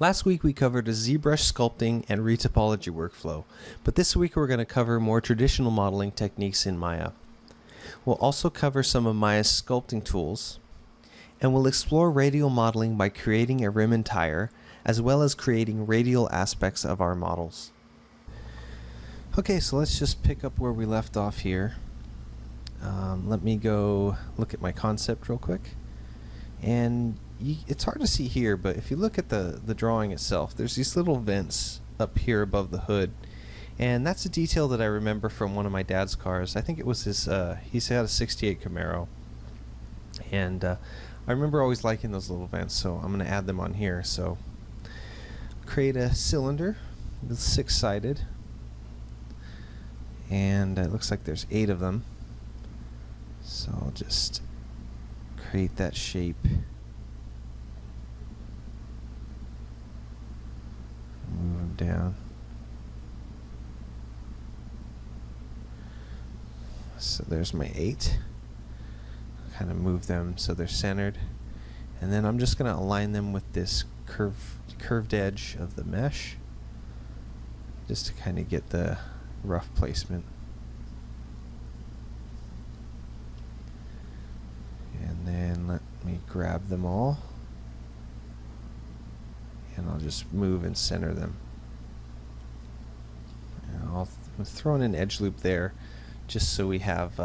Last week we covered a ZBrush sculpting and retopology workflow, but this week we're going to cover more traditional modeling techniques in Maya. We'll also cover some of Maya's sculpting tools, and we'll explore radial modeling by creating a rim and tire, as well as creating radial aspects of our models. Okay, so let's just pick up where we left off here. Let me go look at my concept real quick. And it's hard to see here, but if you look at the drawing itself, there's these little vents up here above the hood. And that's a detail that I remember from one of my dad's cars. I think it was his, he had a 68 Camaro. And I remember always liking those little vents, so I'm going to add them on here. So create a cylinder with 6-sided. And it looks like there's 8 of them. So I'll just create that shape. Move them down. So there's my 8. Kind of move them so they're centered. And then I'm just going to align them with this curved edge of the mesh, just to kind of get the rough placement. And then let me grab them all, and I'll just move and center them. And I'll throw in an edge loop there, just so we have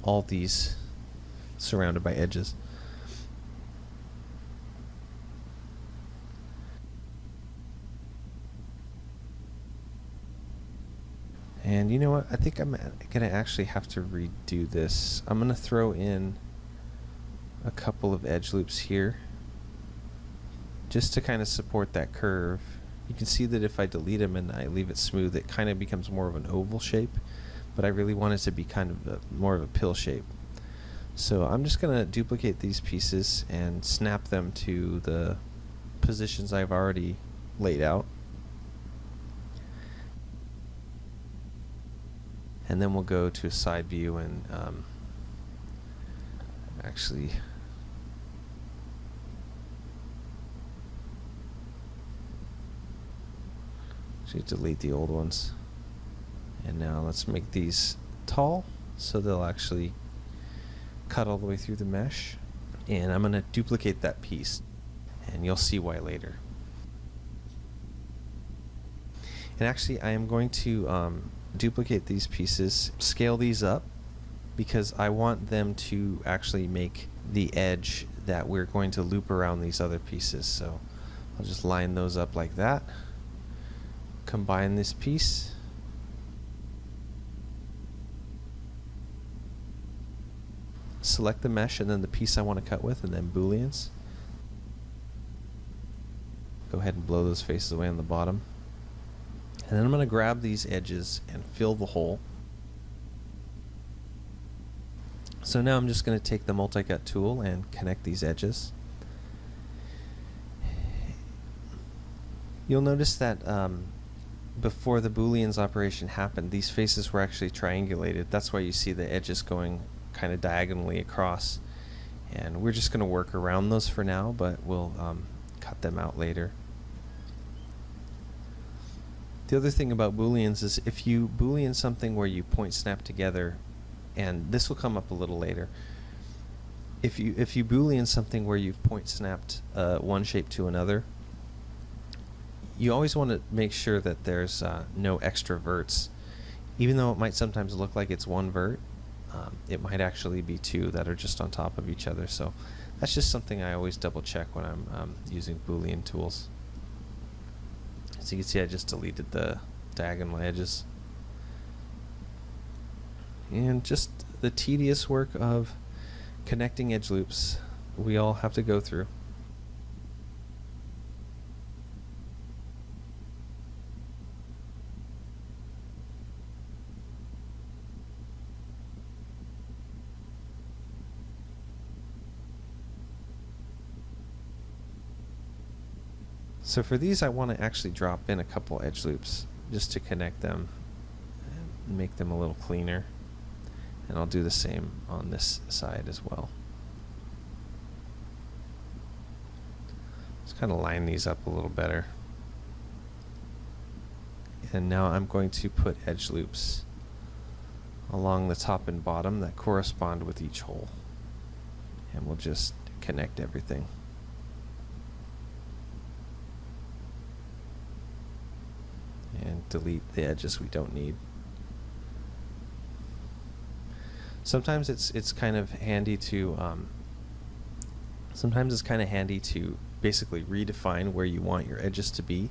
all these surrounded by edges. And you know what? I think I'm gonna actually have to redo this. I'm gonna throw in a couple of edge loops here, just to kind of support that curve. You can see that if I delete them and I leave it smooth, it kind of becomes more of an oval shape, but I really want it to be kind of more of a pill shape. So I'm just gonna duplicate these pieces and snap them to the positions I've already laid out. And then we'll go to a side view and actually delete the old ones. And now let's make these tall so they'll actually cut all the way through the mesh. And I'm going to duplicate that piece, and you'll see why later. And actually I am going to duplicate these pieces, scale these up, because I want them to actually make the edge that we're going to loop around these other pieces. So I'll just line those up like that, combine this piece, select the mesh and then the piece I want to cut with, and then booleans. Go ahead and blow those faces away on the bottom. And then I'm going to grab these edges and fill the hole. So now I'm just going to take the multi-cut tool and connect these edges. You'll notice that before the booleans operation happened, these faces were actually triangulated. That's why you see the edges going kind of diagonally across. And we're just going to work around those for now, but we'll cut them out later. The other thing about booleans is if you boolean something where you point snap together, and this will come up a little later, if you boolean something where you've point snapped one shape to another, you always want to make sure that there's no extra verts. Even though it might sometimes look like it's one vert, it might actually be 2 that are just on top of each other. So that's just something I always double check when I'm using boolean tools. So you can see I just deleted the diagonal edges. And just the tedious work of connecting edge loops we all have to go through. So for these I want to actually drop in a couple edge loops just to connect them and make them a little cleaner. And I'll do the same on this side as well. kind of line these up a little better. And now I'm going to put edge loops along the top and bottom that correspond with each hole. And we'll just connect everything. And delete the edges we don't need. Sometimes it's kind of handy to basically redefine where you want your edges to be,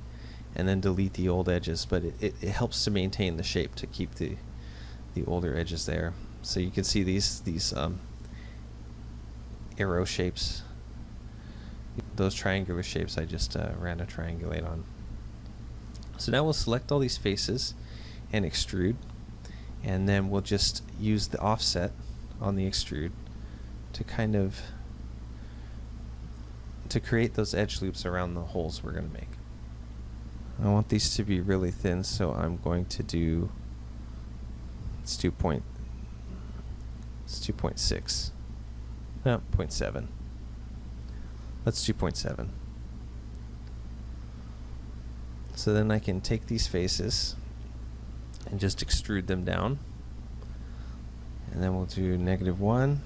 and then delete the old edges. But it helps to maintain the shape to keep the older edges there. So you can see these arrow shapes, those triangular shapes I just ran a triangulate on. So now we'll select all these faces and extrude, and then we'll just use the offset on the extrude to create those edge loops around the holes we're going to make. I want these to be really thin, so I'm going to do, it's 2.6, no, 0.7. Let's do 0.7. So then I can take these faces and just extrude them down. And then we'll do -1.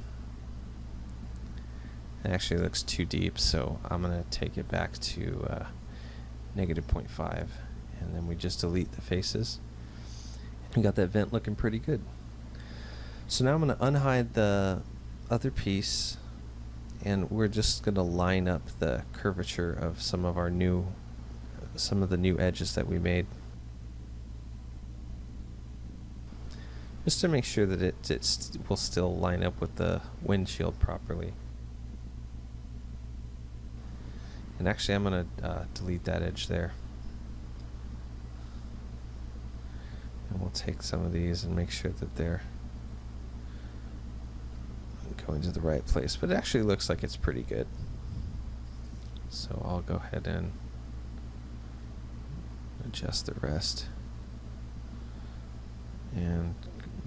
It actually looks too deep, so I'm going to take it back to -0.5. And then we just delete the faces. We got that vent looking pretty good. So now I'm going to unhide the other piece, and we're just going to line up the curvature of some of the new edges that we made, just to make sure that it will still line up with the windshield properly. And actually I'm going to delete that edge there, and we'll take some of these and make sure that they're going to the right place. But it actually looks like it's pretty good, so I'll go ahead and adjust the rest, and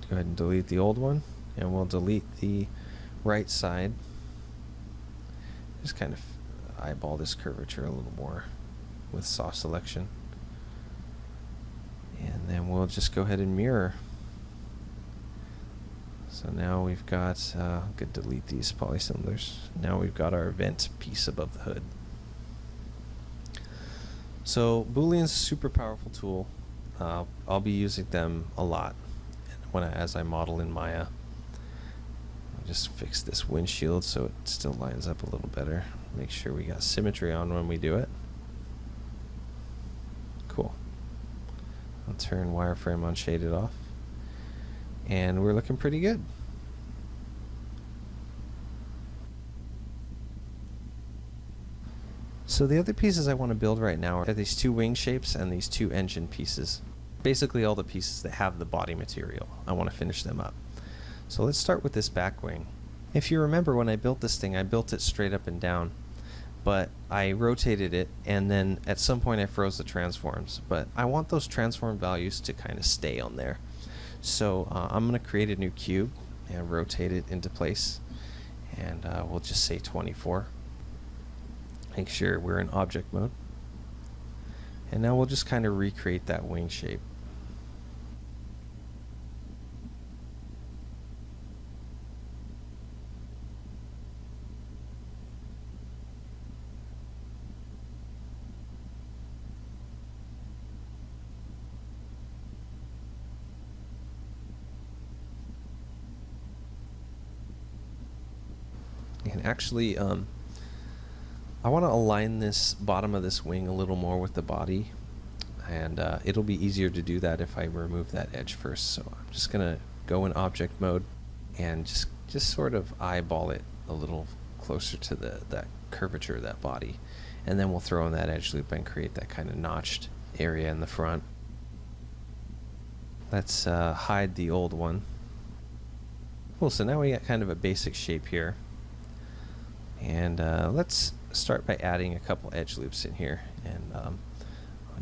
go ahead and delete the old one, and we'll delete the right side. Just kind of eyeball this curvature a little more with soft selection, and then we'll just go ahead and mirror. So now we've got, could delete these polycylinders. Now we've got our vent piece above the hood. So Boolean's a super powerful tool. I'll be using them a lot as I model in Maya. I'll just fix this windshield so it still lines up a little better. Make sure we got symmetry on when we do it. Cool. I'll turn wireframe unshaded off, and we're looking pretty good. So the other pieces I want to build right now are these two wing shapes and these two engine pieces. Basically all the pieces that have the body material. I want to finish them up. So let's start with this back wing. If you remember, when I built this thing, I built it straight up and down, but I rotated it, and then at some point I froze the transforms. But I want those transform values to kind of stay on there. So I'm going to create a new cube and rotate it into place, and we'll just say 24. Make sure we're in object mode, and now we'll just kind of recreate that wing shape. And actually, I want to align this bottom of this wing a little more with the body, and it'll be easier to do that if I remove that edge first. So I'm just going to go in object mode and just sort of eyeball it a little closer to that curvature of that body, and then we'll throw in that edge loop and create that kind of notched area in the front. Let's hide the old one. Cool, so now we got kind of a basic shape here, and let's start by adding a couple edge loops in here, and I'll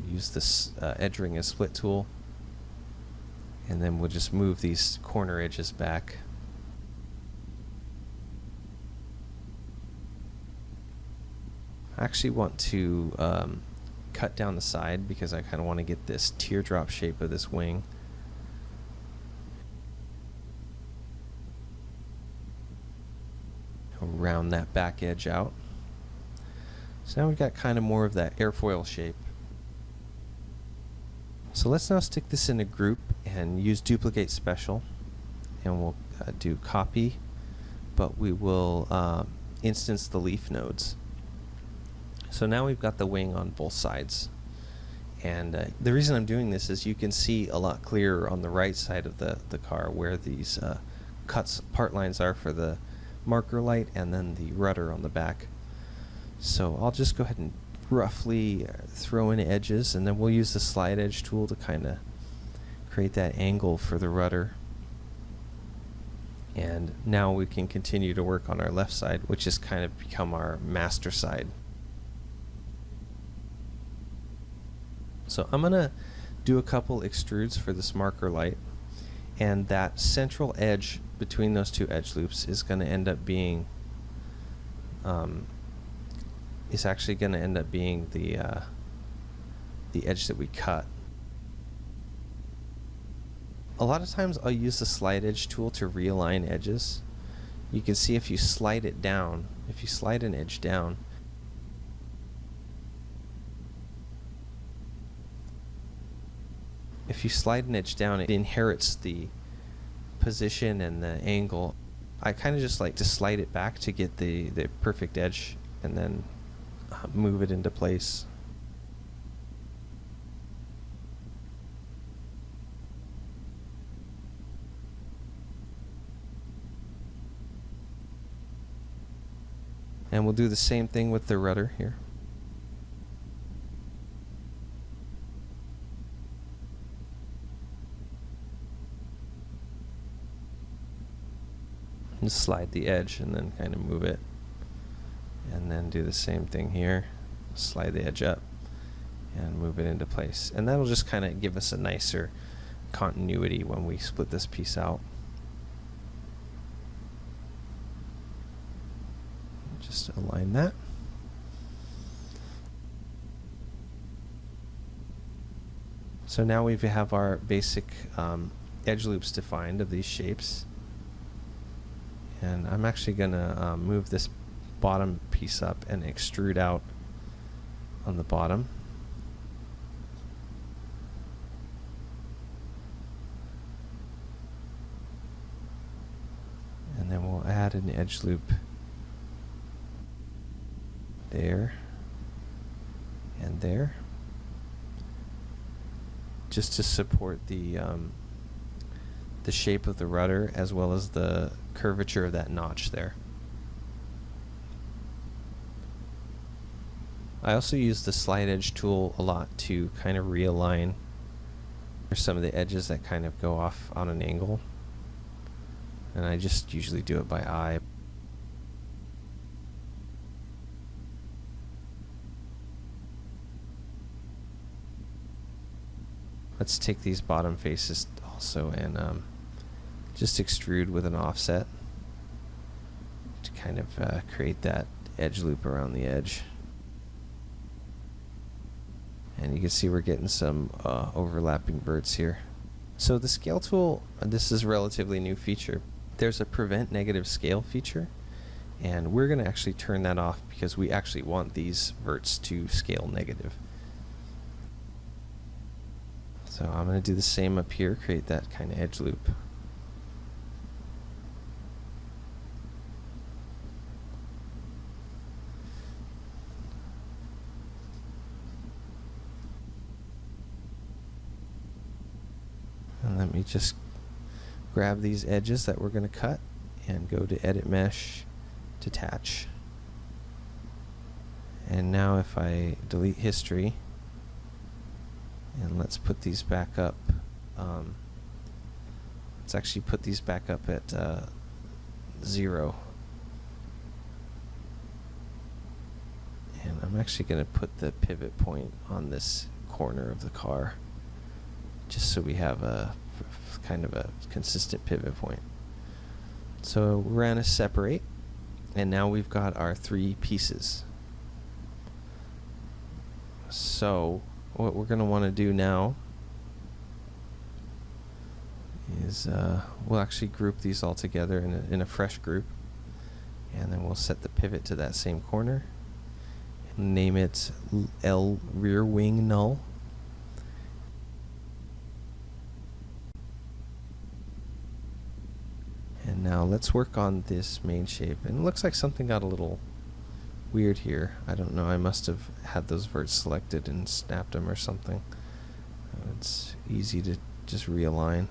use this edge ring and split tool, and then we'll just move these corner edges back. I actually want to cut down the side because I kind of want to get this teardrop shape of this wing. Round that back edge out. So now we've got kind of more of that airfoil shape. So let's now stick this in a group and use duplicate special, and we'll do copy, but we will instance the leaf nodes. So now we've got the wing on both sides, and the reason I'm doing this is you can see a lot clearer on the right side of the car where these part lines are for the marker light and then the rudder on the back. So I'll just go ahead and roughly throw in edges, and then we'll use the slide edge tool to kind of create that angle for the rudder. And now we can continue to work on our left side, which has kind of become our master side. So I'm gonna do a couple extrudes for this marker light, and that central edge between those two edge loops is going to end up being the edge that we cut. A lot of times I'll use the slide edge tool to realign edges. You can see if you slide it down, if you slide an edge down, it inherits the position and the angle. I kind of just like to slide it back to get the perfect edge, and then move it into place. And we'll do the same thing with the rudder here. Just slide the edge and then kind of move it, and then do the same thing here. Slide the edge up and move it into place, and that'll just kind of give us a nicer continuity when we split this piece out. Just align that. So now we have our basic edge loops defined of these shapes. And I'm actually going to move this bottom piece up and extrude out on the bottom. And then we'll add an edge loop there and there, just to support the shape of the rudder as well as the curvature of that notch there. I also use the slide edge tool a lot to kind of realign some of the edges that kind of go off on an angle, and I just usually do it by eye. Let's take these bottom faces also and just extrude with an offset to kind of create that edge loop around the edge. And you can see we're getting some overlapping verts here. So the scale tool, this is a relatively new feature. There's a prevent negative scale feature, and we're going to actually turn that off because we actually want these verts to scale negative. So I'm going to do the same up here, create that kind of edge loop. And let me just grab these edges that we're going to cut and go to Edit Mesh, Detach. And now if I delete history, and let's put these back up. Let's actually put these back up at 0. And I'm actually going to put the pivot point on this corner of the car, just so we have a kind of a consistent pivot point. So we're going to separate, and now we've got our 3 pieces. So what we're going to want to do now is we'll actually group these all together in a fresh group, and then we'll set the pivot to that same corner and name it L rear wing null. And now let's work on this main shape. And it looks like something got a little weird here. I don't know, I must have had those verts selected and snapped them or something. It's easy to just realign.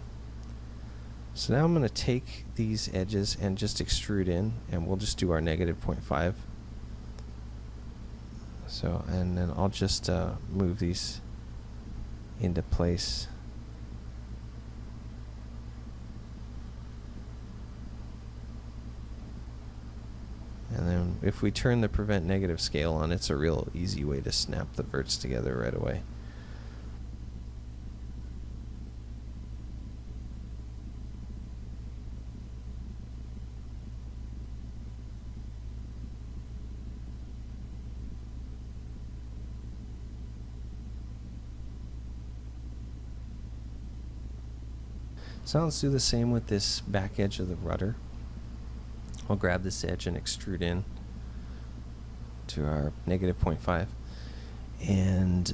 So now I'm going to take these edges and just extrude in, and we'll just do our -0.5. So, and then I'll just move these into place. And then if we turn the prevent negative scale on, it's a real easy way to snap the verts together right away. So let's do the same with this back edge of the rudder. I'll grab this edge and extrude in to our -0.5. And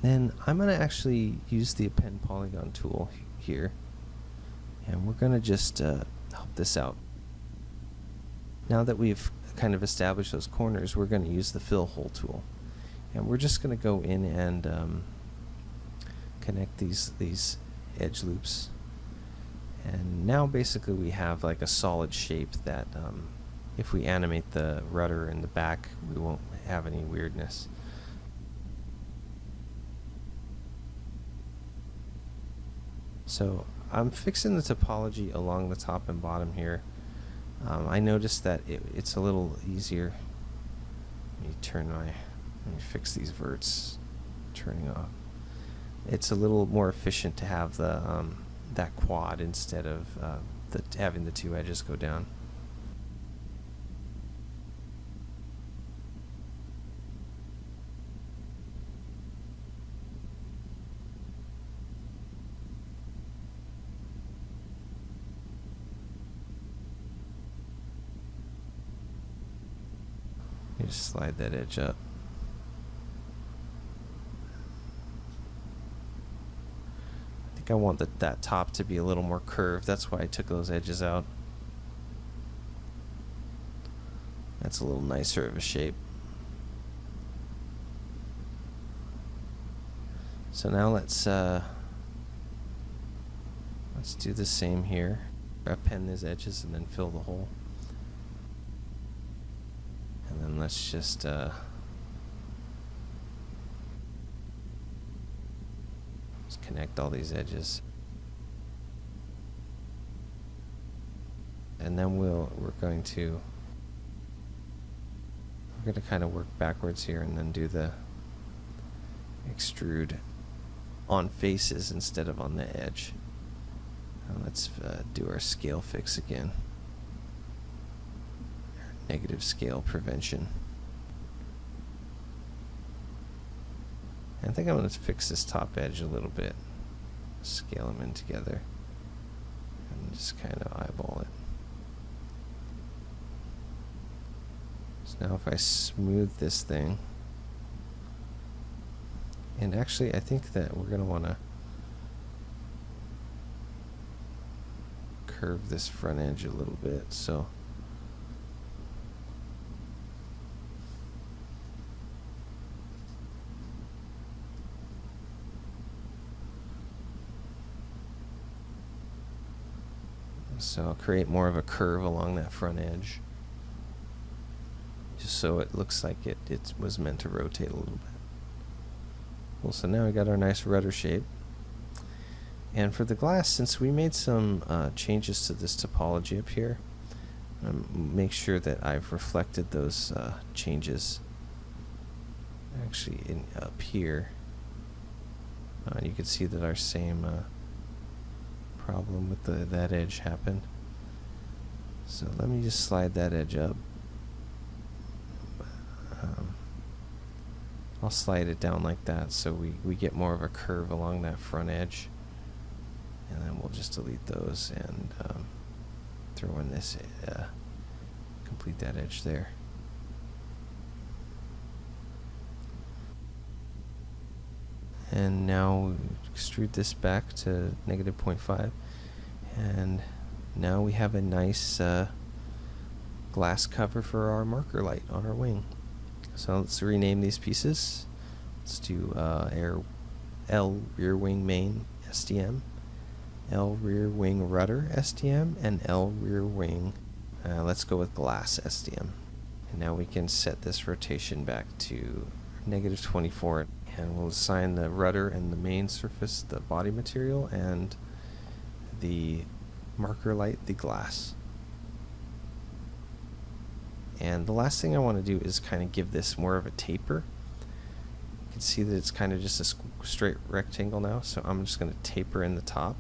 then I'm going to actually use the append polygon tool here. And we're going to just help this out. Now that we've kind of established those corners, we're going to use the fill hole tool. And we're just going to go in and connect these edge loops, and now basically we have like a solid shape that if we animate the rudder in the back, we won't have any weirdness. So I'm fixing the topology along the top and bottom here. I noticed that it's a little easier. Let me fix these verts turning off. It's a little more efficient to have the that quad instead of having the two edges go down. You just slide that edge up. I want that top to be a little more curved. That's why I took those edges out. That's a little nicer of a shape. So now let's do the same here. Append these edges and then fill the hole. And then let's just connect all these edges, and then we're going to kind of work backwards here and then do the extrude on faces instead of on the edge. Let's do our scale fix again. Negative scale prevention. I think I'm going to fix this top edge a little bit. Scale them in together. And just kind of eyeball it. So now if I smooth this thing. And actually I think that we're going to want to curve this front edge a little bit. So I'll create more of a curve along that front edge, just so it looks like it was meant to rotate a little bit. Well, so now we got our nice rudder shape. And for the glass, since we made some changes to this topology up here, make sure that I've reflected those changes actually up here. You can see that our same problem with that edge happened. So let me just slide that edge up. I'll slide it down like that so we get more of a curve along that front edge. And then we'll just delete those and throw in this, complete that edge there. And now extrude this back to -0.5, and now we have a nice glass cover for our marker light on our wing. So let's rename these pieces. Let's do L rear wing main STM, L rear wing rudder STM, and L rear wing, let's go with glass STM. And now we can set this rotation back to -24, and we'll assign the rudder and the main surface the body material, and the marker light the glass. And the last thing I want to do is kind of give this more of a taper. You can see that it's kind of just a straight rectangle now, so I'm just going to taper in the top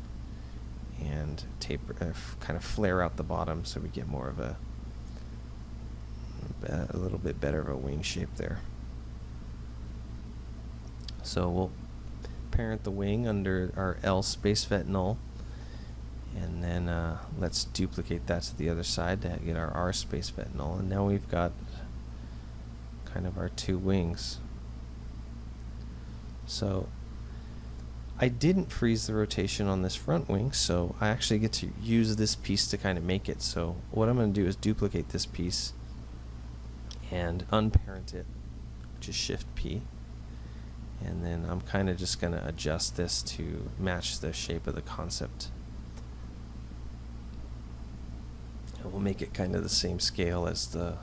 and taper, kind of flare out the bottom so we get more of a little bit better of a wing shape there. So we'll parent the wing under our L space vet null, and then let's duplicate that to the other side to get our R space vet null, and now we've got kind of our two wings. So I didn't freeze the rotation on this front wing, so I actually get to use this piece to kind of make it. So what I'm going to do is duplicate this piece and unparent it, which is Shift P. And then I'm kind of just going to adjust this to match the shape of the concept. And we'll make it kind of the same scale as the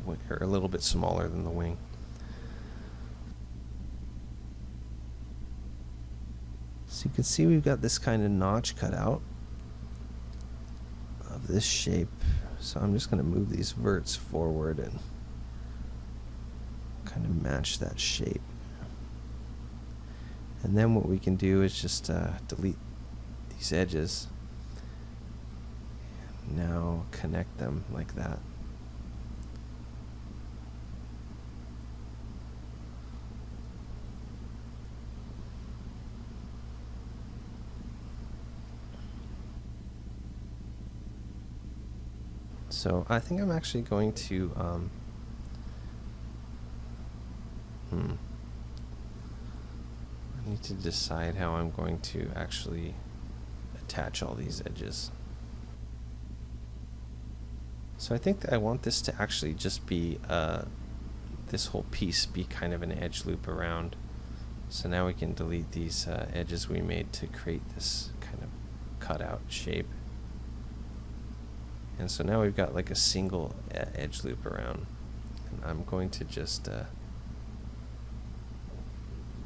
wing, or a little bit smaller than the wing. So you can see we've got this kind of notch cut out of this shape. So I'm just going to move these verts forward and kind of match that shape. And then what we can do is just delete these edges and now connect them like that. So I think I'm actually going to I need to decide how I'm going to actually attach all these edges. So I think that I want this to actually just be this whole piece be kind of an edge loop around. So now we can delete these edges we made to create this kind of cutout shape. And so now we've got like a single edge loop around. And I'm going to just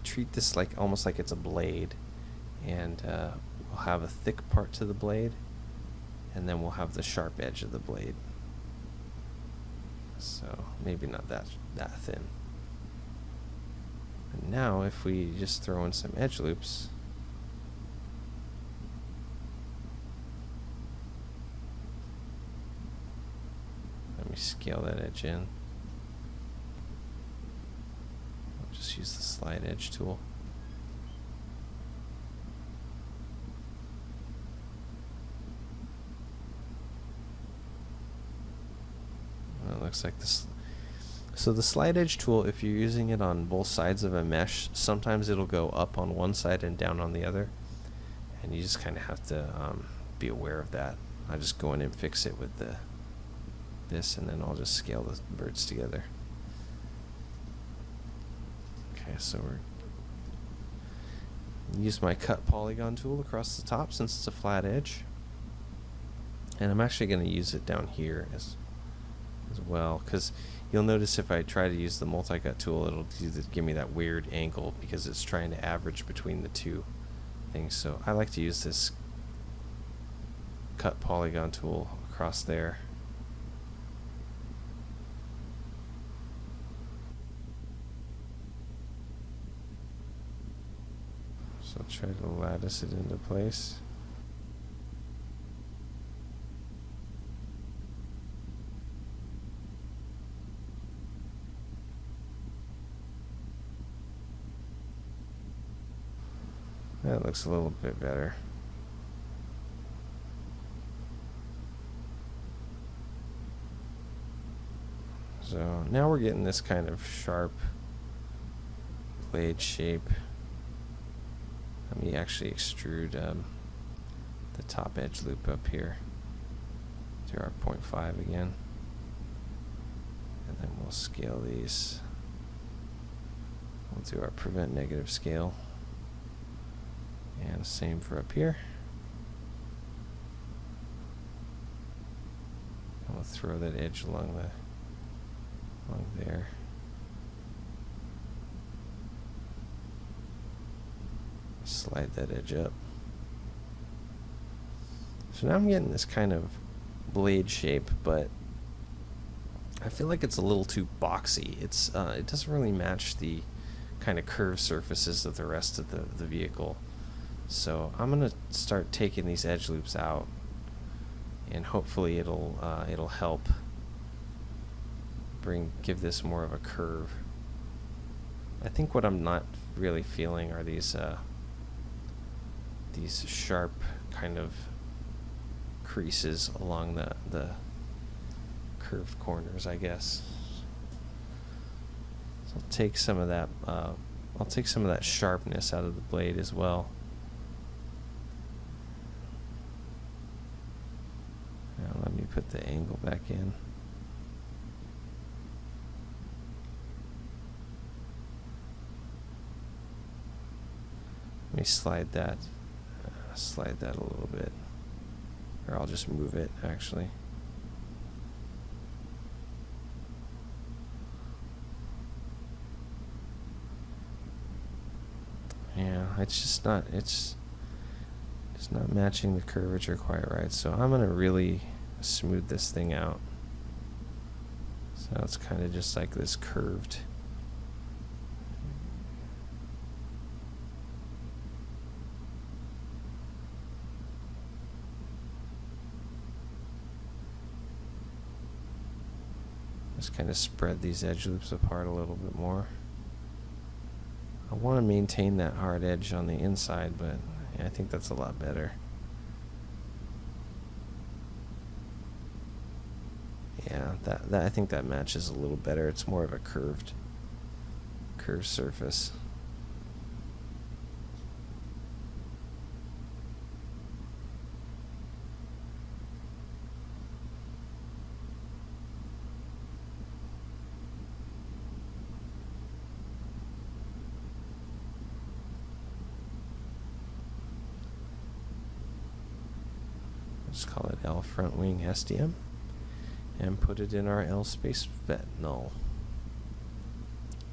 treat this like almost like it's a blade, and we'll have a thick part to the blade, and then we'll have the sharp edge of the blade. So maybe not that thin. And now if we just throw in some edge loops, let me scale that edge in. I'll just use the slide edge tool. It looks like this. So the slide edge tool, if you're using it on both sides of a mesh, sometimes it'll go up on one side and down on the other, and you just kind of have to be aware of that. I just go in and fix it with this, and then I'll just scale the verts together. Okay, so use my cut polygon tool across the top since it's a flat edge, and I'm actually going to use it down here as well, because you'll notice if I try to use the multi-cut tool, it'll give me that weird angle because it's trying to average between the two things. So I like to use this cut polygon tool across there. So I'll try to lattice it into place. That looks a little bit better. So now we're getting this kind of sharp blade shape. Let me actually extrude the top edge loop up here to our 0.5 again. And then we'll scale these. We'll do our prevent negative scale. And same for up here. And we'll throw that edge along there. Slide that edge up. So now I'm getting this kind of blade shape, but I feel like it's a little too boxy. It doesn't really match the kind of curved surfaces of the rest of the vehicle. So I'm gonna start taking these edge loops out, and hopefully it'll help give this more of a curve. I think what I'm not really feeling are these sharp kind of creases along the curved corners, I guess. So I'll take some of that. I'll take some of that sharpness out of the blade as well. Now let me put the angle back in. Let me slide that a little bit, or I'll just move it actually. Yeah, it's not matching the curvature quite right, so I'm gonna really smooth this thing out. So it's kind of just like this curved. Just kind of spread these edge loops apart a little bit more. I want to maintain that hard edge on the inside, but yeah, I think that's a lot better. Yeah, that I think that matches a little better. It's more of a curved surface. Just call it L front wing SDM and put it in our L space vet null.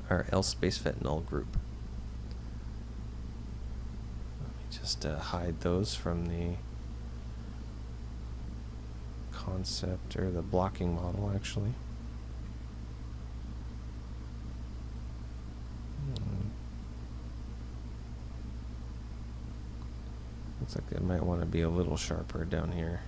Our L space vet null group. Let me just hide those from the concept, or the blocking model actually. Looks like it might want to be a little sharper down here.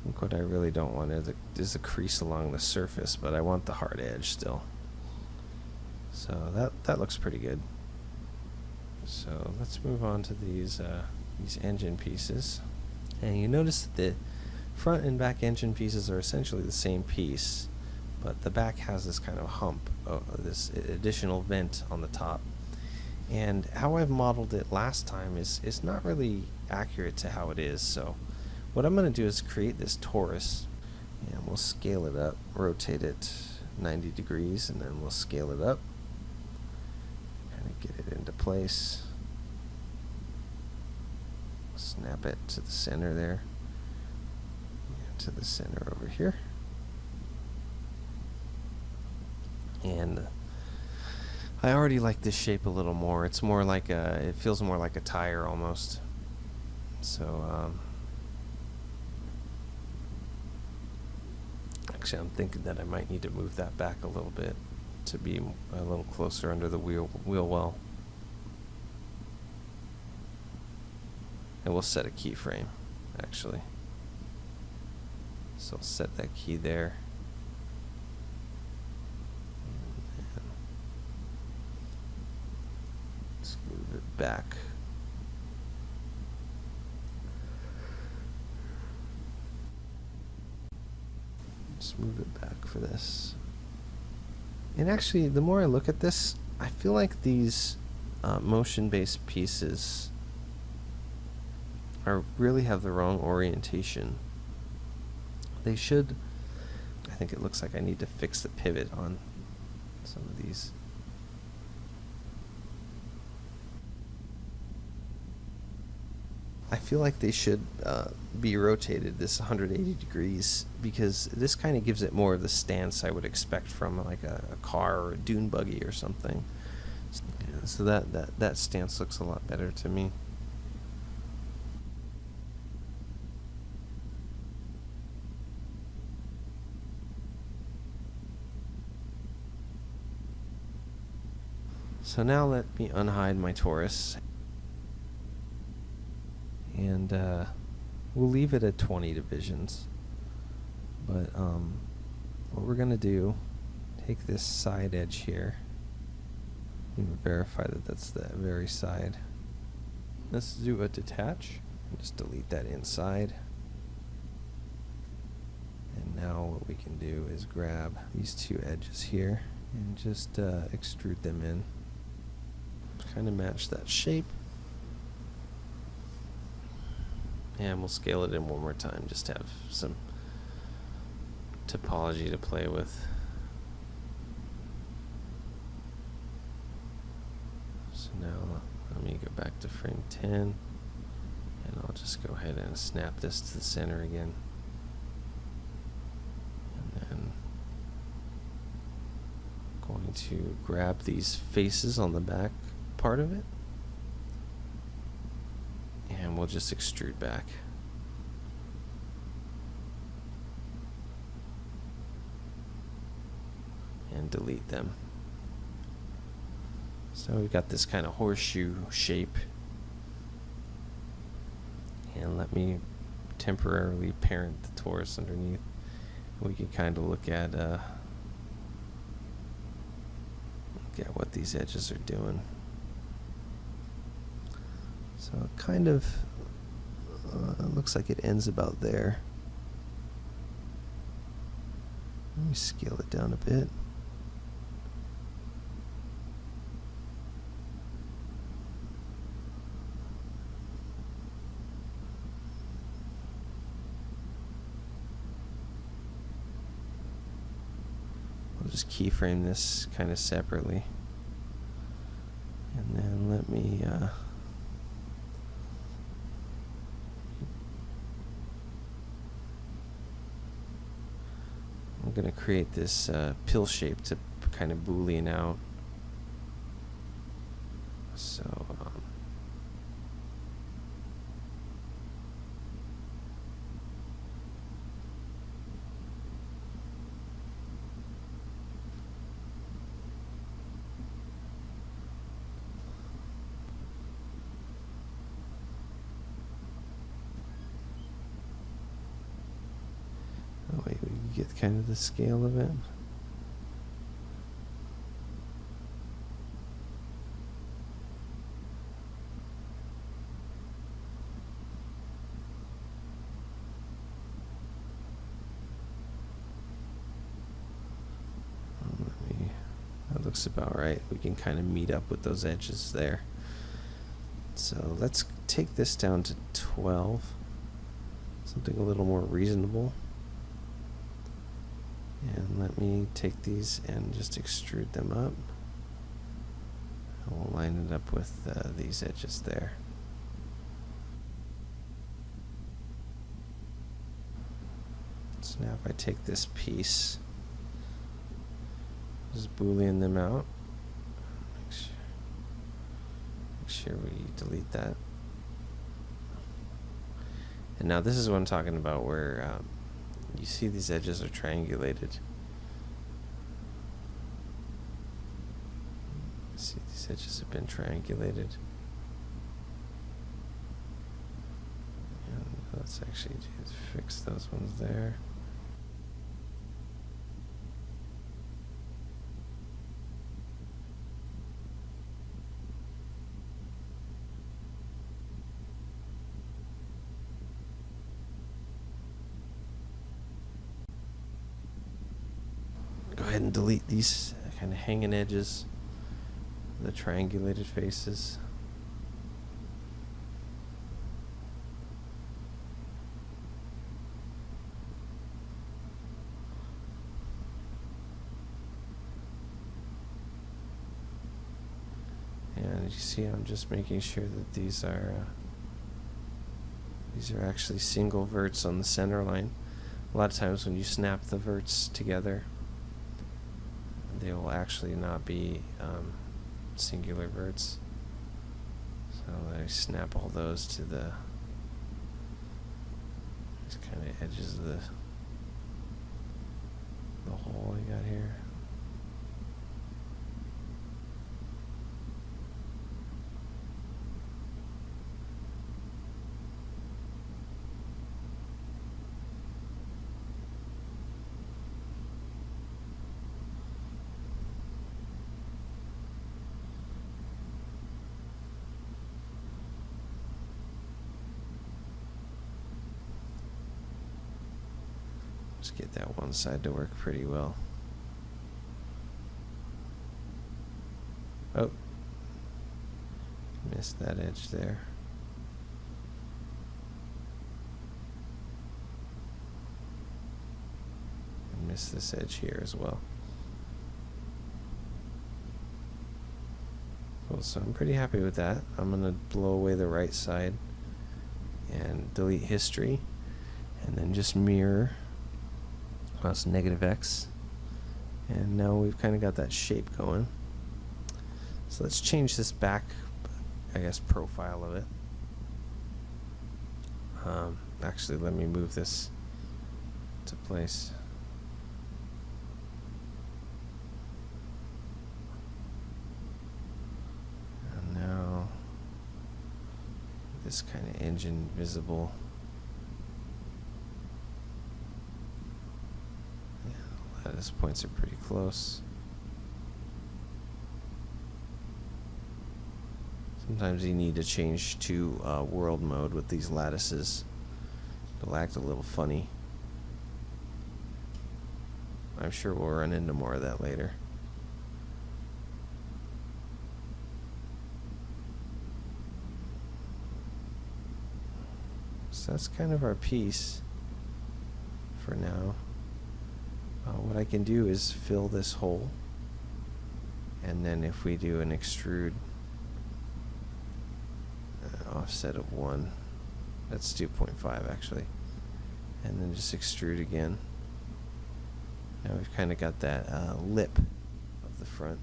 I think what I really don't want is a crease along the surface, but I want the hard edge still. So that looks pretty good. So let's move on to these engine pieces. And you notice that the front and back engine pieces are essentially the same piece, but the back has this kind of hump, this additional vent on the top. And how I've modeled it last time is not really accurate to how it is. So what I'm going to do is create this torus, and we'll scale it up, rotate it 90 degrees, and then we'll scale it up, kind of get it into place. Snap it to the center there, and to the center over here. And I already like this shape a little more. It's more like it feels more like a tire almost. So actually I'm thinking that I might need to move that back a little bit to be a little closer under the wheel well. And we'll set a keyframe. actually. So I'll set that key there. And let's move it back. Just move it back for this. And actually, the more I look at this, I feel like these motion-based pieces really have the wrong orientation. They should. I think it looks like I need to fix the pivot on some of these. I feel like they should be rotated this 180 degrees, because this kind of gives it more of the stance I would expect from like a car or a dune buggy or something. So that stance looks a lot better to me. So now let me unhide my torus. And we'll leave it at 20 divisions. But what we're going to do, take this side edge here and verify that that's the very side. Let's do a detach and just delete that inside. And now what we can do is grab these two edges here and just extrude them in. Kind of match that shape. And we'll scale it in one more time, just to have some topology to play with. So now let me go back to frame 10, and I'll just go ahead and snap this to the center again. And then I'm going to grab these faces on the back part of it, and we'll just extrude back. And delete them. So we've got this kind of horseshoe shape. And let me temporarily parent the torus underneath. We can kind of look at what these edges are doing. So it kind of looks like it ends about there. Let me scale it down a bit. I'll just keyframe this kind of separately. And then let me I'm going to create this pill shape to kind of boolean out. So wait, we can get kind of the scale of it. That looks about right. We can kind of meet up with those edges there. So let's take this down to 12. Something a little more reasonable. And let me take these and just extrude them up. And we'll line it up with these edges there. So now if I take this piece, just boolean them out. Make sure we delete that. And now this is what I'm talking about, where you see these edges are triangulated. See, these edges have been triangulated. And Let's actually fix those ones there. Go ahead and delete these kind of hanging edges, the triangulated faces. And you see, I'm just making sure that these are actually single verts on the center line. A lot of times when you snap the verts together, they will actually not be singular verts. So I snap all those to these kind of edges of the hole I got here. Just get that one side to work pretty well. Oh, missed that edge there. And missed this edge here as well. Cool, so I'm pretty happy with that. I'm gonna blow away the right side and delete history, and then just mirror. Plus -X, and now we've kind of got that shape going. So let's change this back, I guess, profile of it. Actually, let me move this to place. And now this kind of engine visible. Lattice points are pretty close. Sometimes you need to change to world mode with these lattices. It'll act a little funny. I'm sure we'll run into more of that later. So that's kind of our piece for now. What I can do is fill this hole, and then if we do an extrude offset of 1, that's 2.5 actually, and then just extrude again. Now we've kind of got that lip of the front.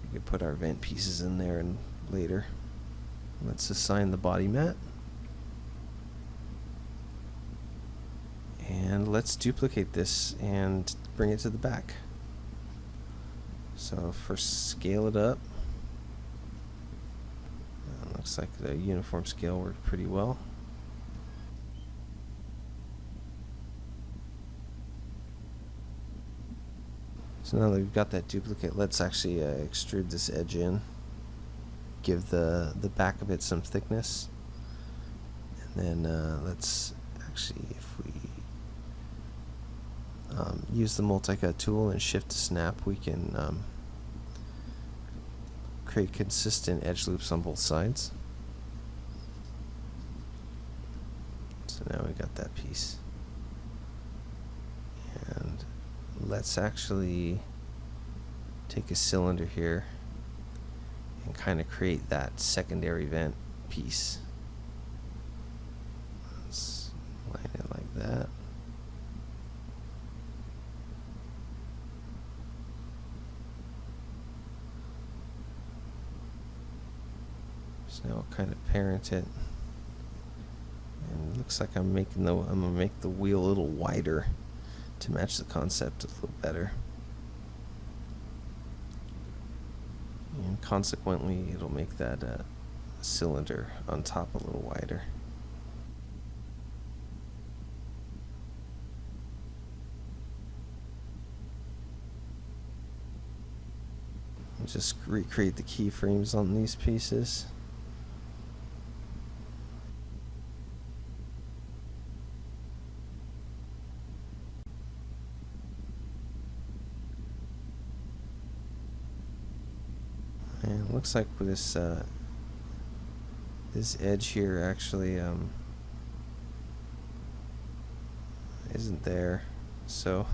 We could put our vent pieces in there and later. Let's assign the body mat. And let's duplicate this and bring it to the back. So first scale it up. Looks like the uniform scale worked pretty well. So now that we've got that duplicate, let's actually extrude this edge in. Give the back of it some thickness. And then let's actually, if we use the multi-cut tool and shift to snap, we can create consistent edge loops on both sides. So now we got that piece. And let's actually take a cylinder here and kind of create that secondary vent piece. Let's line it like that. So now I'll kind of parent it, and it looks like I'm gonna make the wheel a little wider to match the concept a little better, and consequently it'll make that cylinder on top a little wider. I'll just recreate the keyframes on these pieces. And it looks like with this this edge here actually isn't there, so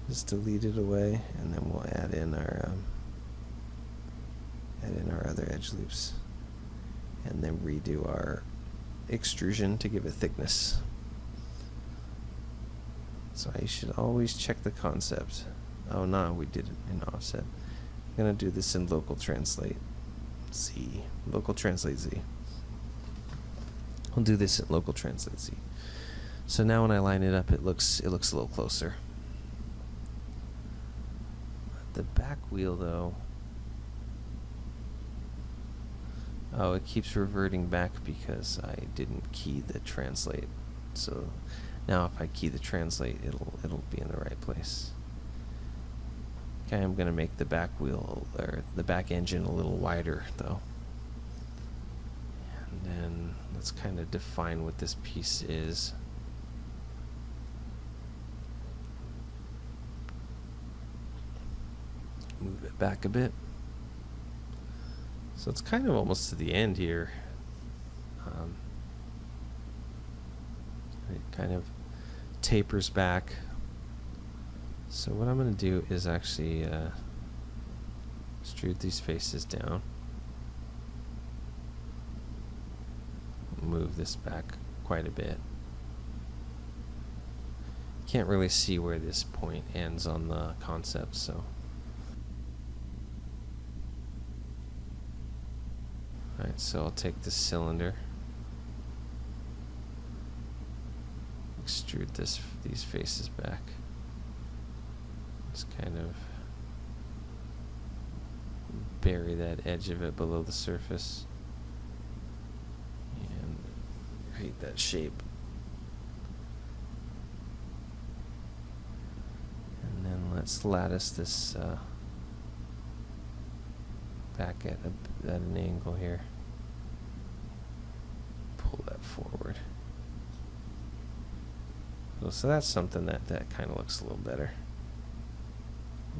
just delete it away, and then we'll add in our other edge loops, and then redo our extrusion to give it thickness. So I should always check the concept. Oh no, we did it in offset. I'm gonna do this in local translate Z. Local translate Z. I'll do this in local translate Z. So now when I line it up, it looks a little closer. The back wheel though, oh, it keeps reverting back because I didn't key the translate. So now if I key the translate, it'll be in the right place. Okay, I'm gonna make the back wheel, or the back engine, a little wider though. And then let's kind of define what this piece is. Move it back a bit. So it's kind of almost to the end here. It kind of tapers back. So what I'm going to do is actually extrude these faces down. Move this back quite a bit. Can't really see where this point ends on the concept, so. Alright, so I'll take this cylinder, extrude these faces back. Just kind of bury that edge of it below the surface and create that shape. And then let's lattice this back at an angle here. Pull that forward. So that's something that kind of looks a little better.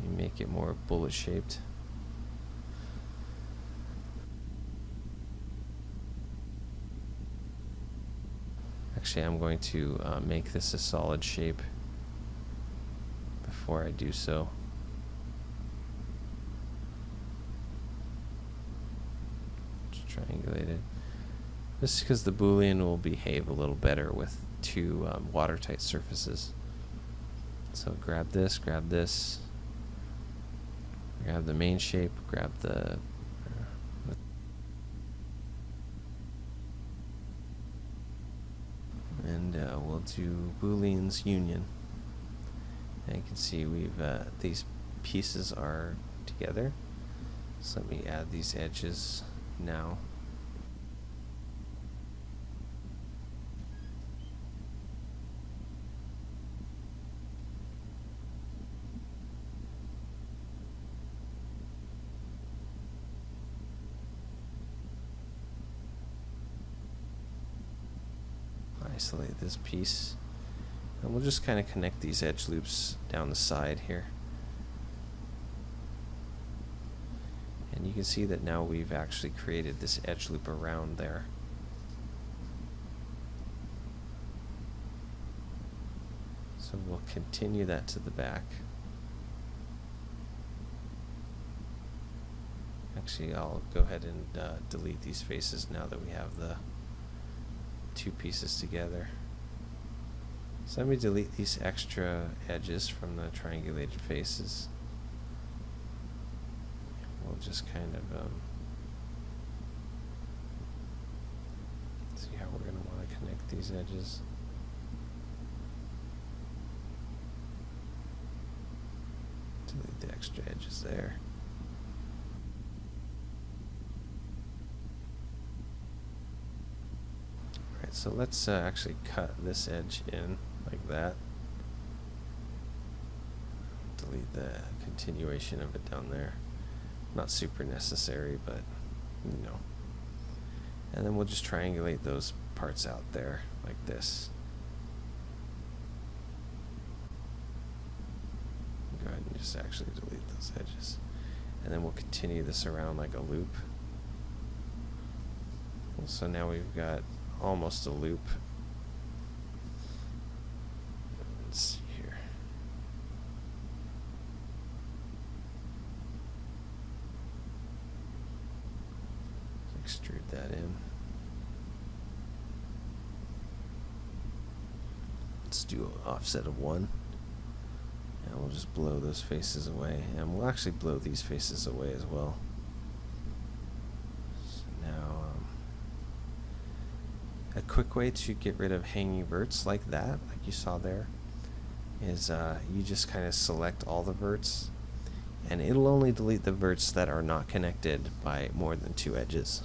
You make it more bullet shaped. Actually, I'm going to make this a solid shape before I do so. Just triangulate it. Just because the Boolean will behave a little better with two watertight surfaces. So grab this, grab the main shape, grab the and we'll do Boolean's union. And you can see we've these pieces are together. So let me add these edges now. Isolate this piece, and we'll just kind of connect these edge loops down the side here. And you can see that now we've actually created this edge loop around there. So we'll continue that to the back. Actually, I'll go ahead and delete these faces now that we have the two pieces together. So let me delete these extra edges from the triangulated faces. We'll just kind of see how we're going to want to connect these edges. Delete the extra edges there. So let's actually cut this edge in like that. Delete the continuation of it down there. Not super necessary, but you know. And then we'll just triangulate those parts out there like this. Go ahead and just actually delete those edges. And then we'll continue this around like a loop. So now we've got almost a loop. Let's see here. Extrude that in. Let's do an offset of 1. And we'll just blow those faces away. And we'll actually blow these faces away as well. So now, a quick way to get rid of hanging verts like that, like you saw there, is you just kind of select all the verts, and it'll only delete the verts that are not connected by more than 2 edges.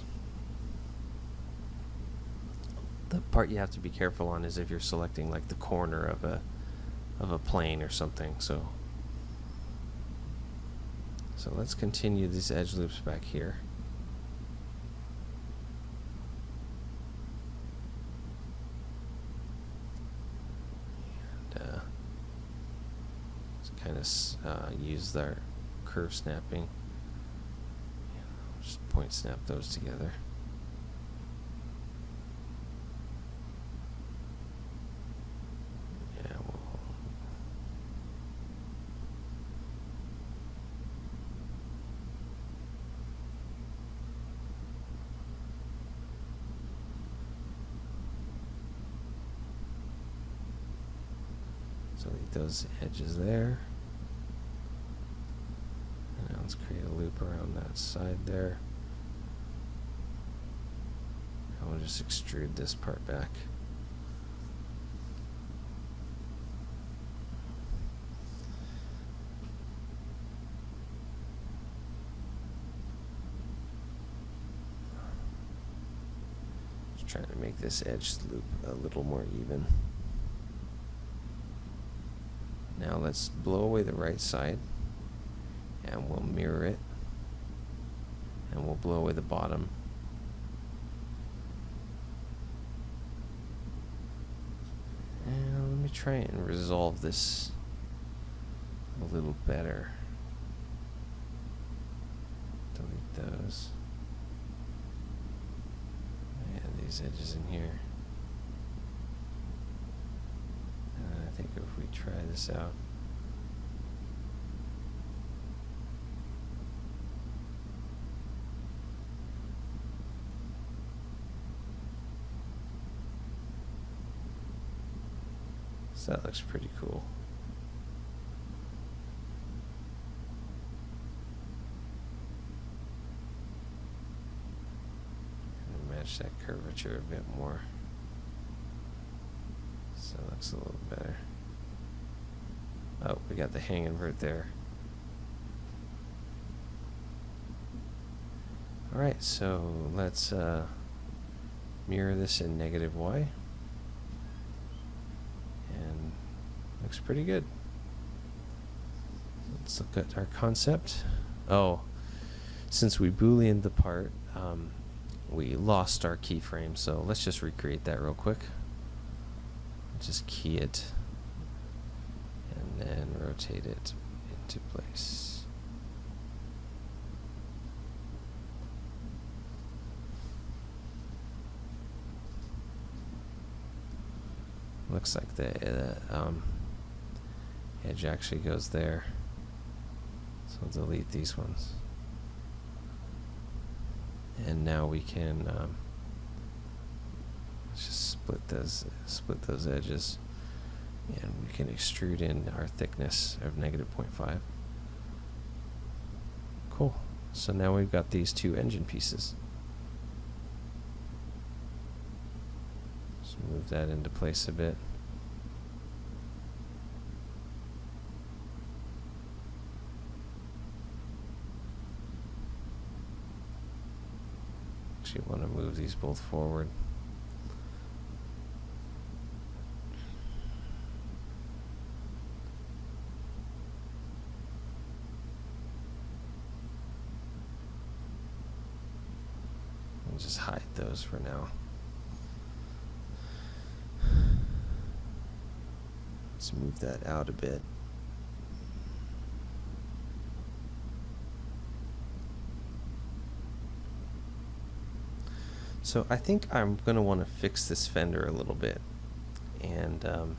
The part you have to be careful on is if you're selecting like the corner of a plane or something. So let's continue these edge loops back here. And kind of use their curve snapping. Just point snap those together. Delete those edges there. And now let's create a loop around that side there. And we'll just extrude this part back. Just trying to make this edge loop a little more even. Now let's blow away the right side, and we'll mirror it, and we'll blow away the bottom. And let me try and resolve this a little better. Delete those. Add these edges in here. I think if we try this out, so that looks pretty cool. And match that curvature a bit more. So it looks a little better. Oh, we got the hang invert there. Alright, so let's mirror this in -y. And looks pretty good. Let's look at our concept. Oh, since we booleaned the part, we lost our keyframe, so let's just recreate that real quick. Just key it and then rotate it into place. Looks like the edge actually goes there, so we'll delete these ones. And now we can let's just split those edges, and we can extrude in our thickness of -0.5. Cool. So now we've got these 2 engine pieces. Let's move that into place a bit. Actually want to move these both forward. just hide those for now. Let's move that out a bit. So I think I'm going to want to fix this fender a little bit, and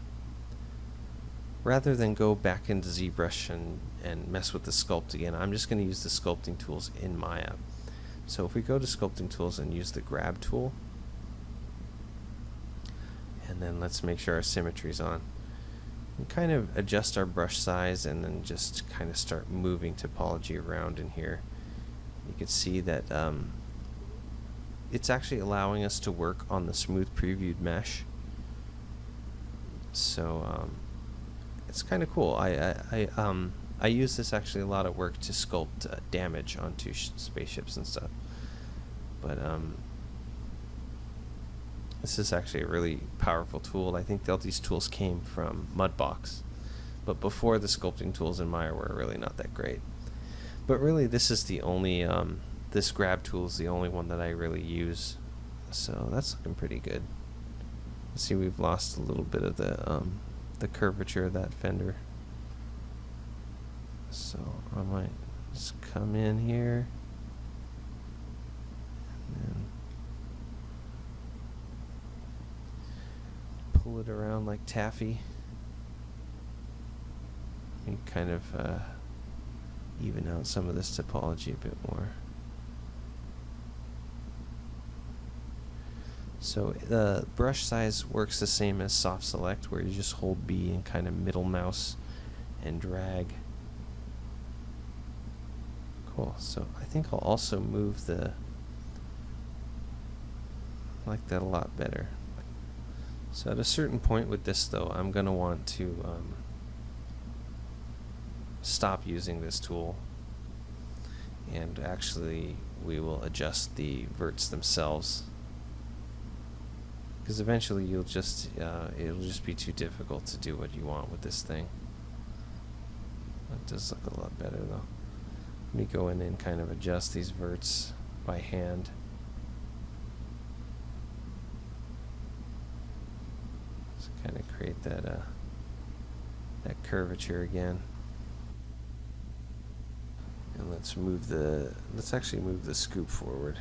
rather than go back into ZBrush and mess with the sculpt again, I'm just going to use the sculpting tools in Maya. So if we go to sculpting tools and use the grab tool, and then let's make sure our symmetry is on. We kind of adjust our brush size and then just kind of start moving topology around in here. You can see that it's actually allowing us to work on the smooth previewed mesh. So it's kind of cool. I use this actually a lot at work to sculpt damage onto spaceships and stuff. But this is actually a really powerful tool. I think all these tools came from Mudbox, but before the sculpting tools in Maya were really not that great. But really, this is the only this grab tool is the only one that I really use. So that's looking pretty good. See, we've lost a little bit of the curvature of that fender. So I might just come in here and then pull it around like taffy. And kind of even out some of this topology a bit more. So the brush size works the same as soft select, where you just hold B and kind of middle mouse and drag. Cool. So I think I'll also move the, I like that a lot better. So at a certain point with this though, I'm going to want to stop using this tool, and actually we will adjust the verts themselves, because eventually you'll just it'll just be too difficult to do what you want with this thing. It does look a lot better though. Let me go in and kind of adjust these verts by hand. Just kind of create that that curvature again. And let's actually move the scoop forward.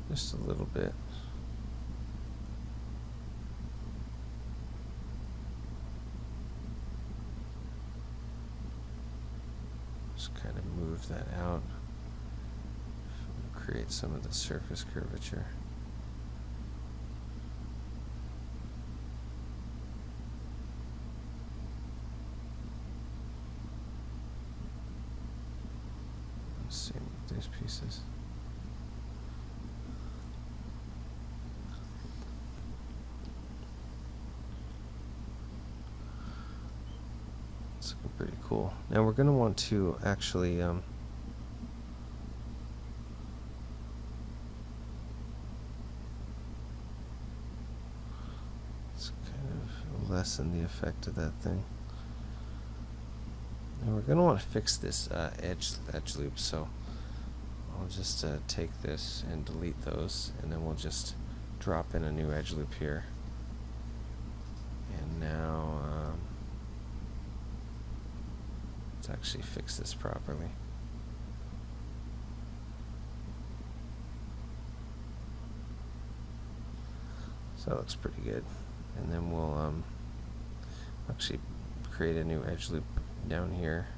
Just a little bit. Just kind of move that out. Create some of the surface curvature. Same with these pieces. It's looking pretty cool. Now we're going to want to actually lessen the effect of that thing. And we're going to want to fix this edge loop, so I'll just take this and delete those, and then we'll just drop in a new edge loop here. And now let's actually fix this properly. So that looks pretty good. And then we'll actually create a new edge loop down here.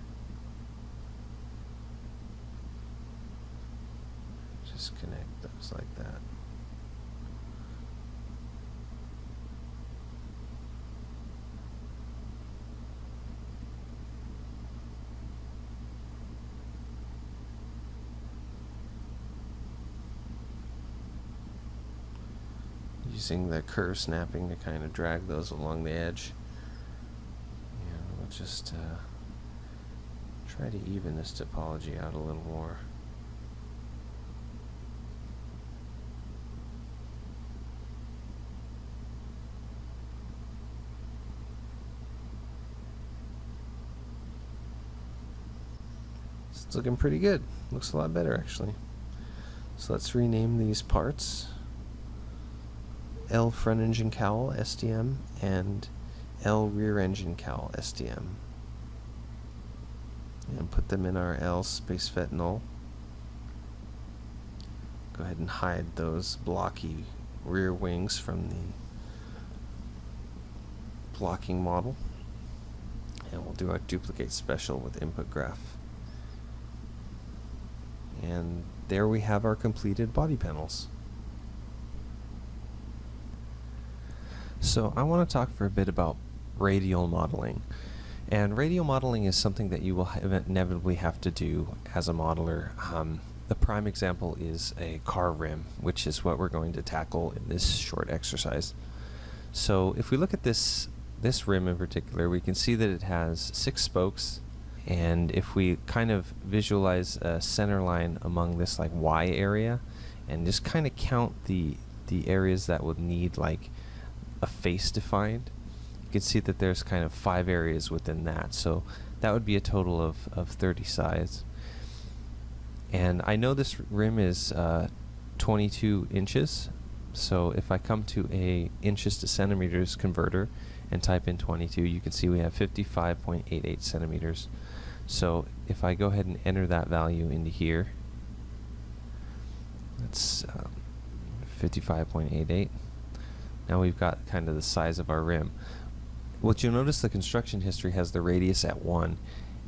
Just connect those like that. Using the curve snapping to kind of drag those along the edge. And we'll just try to even this topology out a little more. It's looking pretty good. Looks a lot better actually. So let's rename these parts. L front engine cowl SDM and L rear engine cowl SDM. And put them in our L space vet null. Go ahead and hide those blocky rear wings from the blocking model. And we'll do our duplicate special with input graph. And there we have our completed body panels. So I want to talk for a bit about radial modeling. And radial modeling is something that you will inevitably have to do as a modeler. The prime example is a car rim, which is what we're going to tackle in this short exercise. So if we look at this rim in particular, we can see that it has 6 spokes, and if we kind of visualize a center line among this like Y area and just kind of count the areas that would need like a face defined, you can see that there's kind of 5 areas within that, so that would be a total of 30 sides. And I know this rim is 22 inches, so if I come to a inches to centimeters converter and type in 22, you can see we have 55.88 centimeters. So if I go ahead and enter that value into here, that's 55.88. Now we've got kind of the size of our rim. What you'll notice, the construction history has the radius at 1,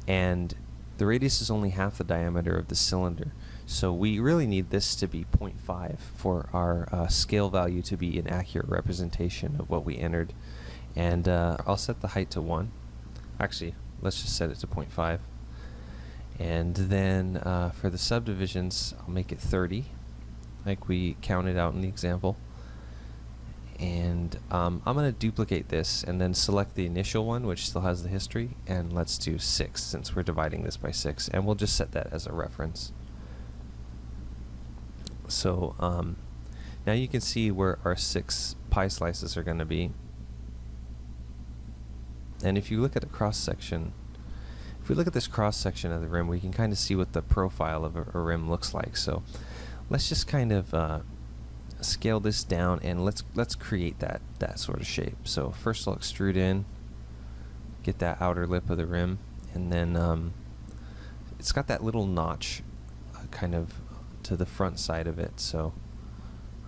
and the radius is only half the diameter of the cylinder. So we really need this to be 0.5 for our scale value to be an accurate representation of what we entered. And I'll set the height to 1. Actually, let's just set it to 0.5. And then for the subdivisions, I'll make it 30, like we counted out in the example. And I'm going to duplicate this and then select the initial one, which still has the history, and let's do 6 since we're dividing this by 6, and we'll just set that as a reference. So now you can see where our 6 pie slices are going to be. And if you look at the cross section, if we look at this cross section of the rim, we can kind of see what the profile of a rim looks like. So let's just kind of scale this down and let's create that sort of shape. So first I'll extrude in, get that outer lip of the rim, and then it's got that little notch kind of to the front side of it. So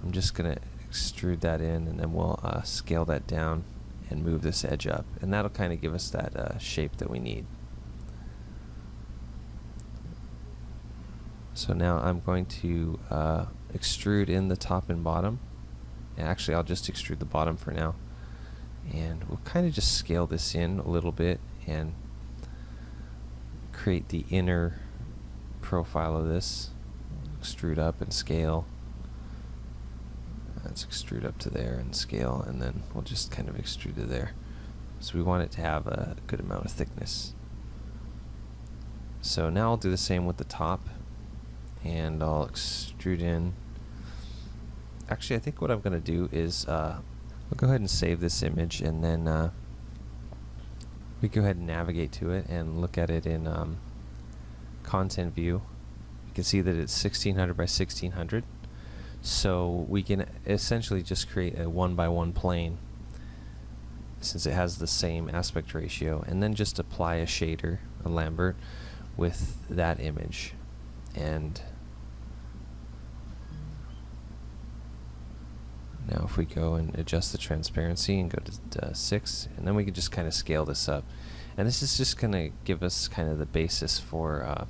I'm just gonna extrude that in, and then we'll scale that down and move this edge up, and that'll kind of give us that shape that we need. So now I'm going to extrude in the top and bottom. And actually, I'll just extrude the bottom for now. And we'll kind of just scale this in a little bit and create the inner profile of this. Extrude up and scale. Let's extrude up to there and scale, and then we'll just kind of extrude to there. So we want it to have a good amount of thickness. So now I'll do the same with the top, and I'll extrude in. Actually, I think what I'm going to do is I'll go ahead and save this image, and then we go ahead and navigate to it and look at it in content view. You can see that it's 1600 by 1600. So we can essentially just create a 1x1 plane, since it has the same aspect ratio, and then just apply a shader, a Lambert, with that image. And now if we go and adjust the transparency and go to 6, and then we can just kind of scale this up. And this is just going to give us kind of the basis for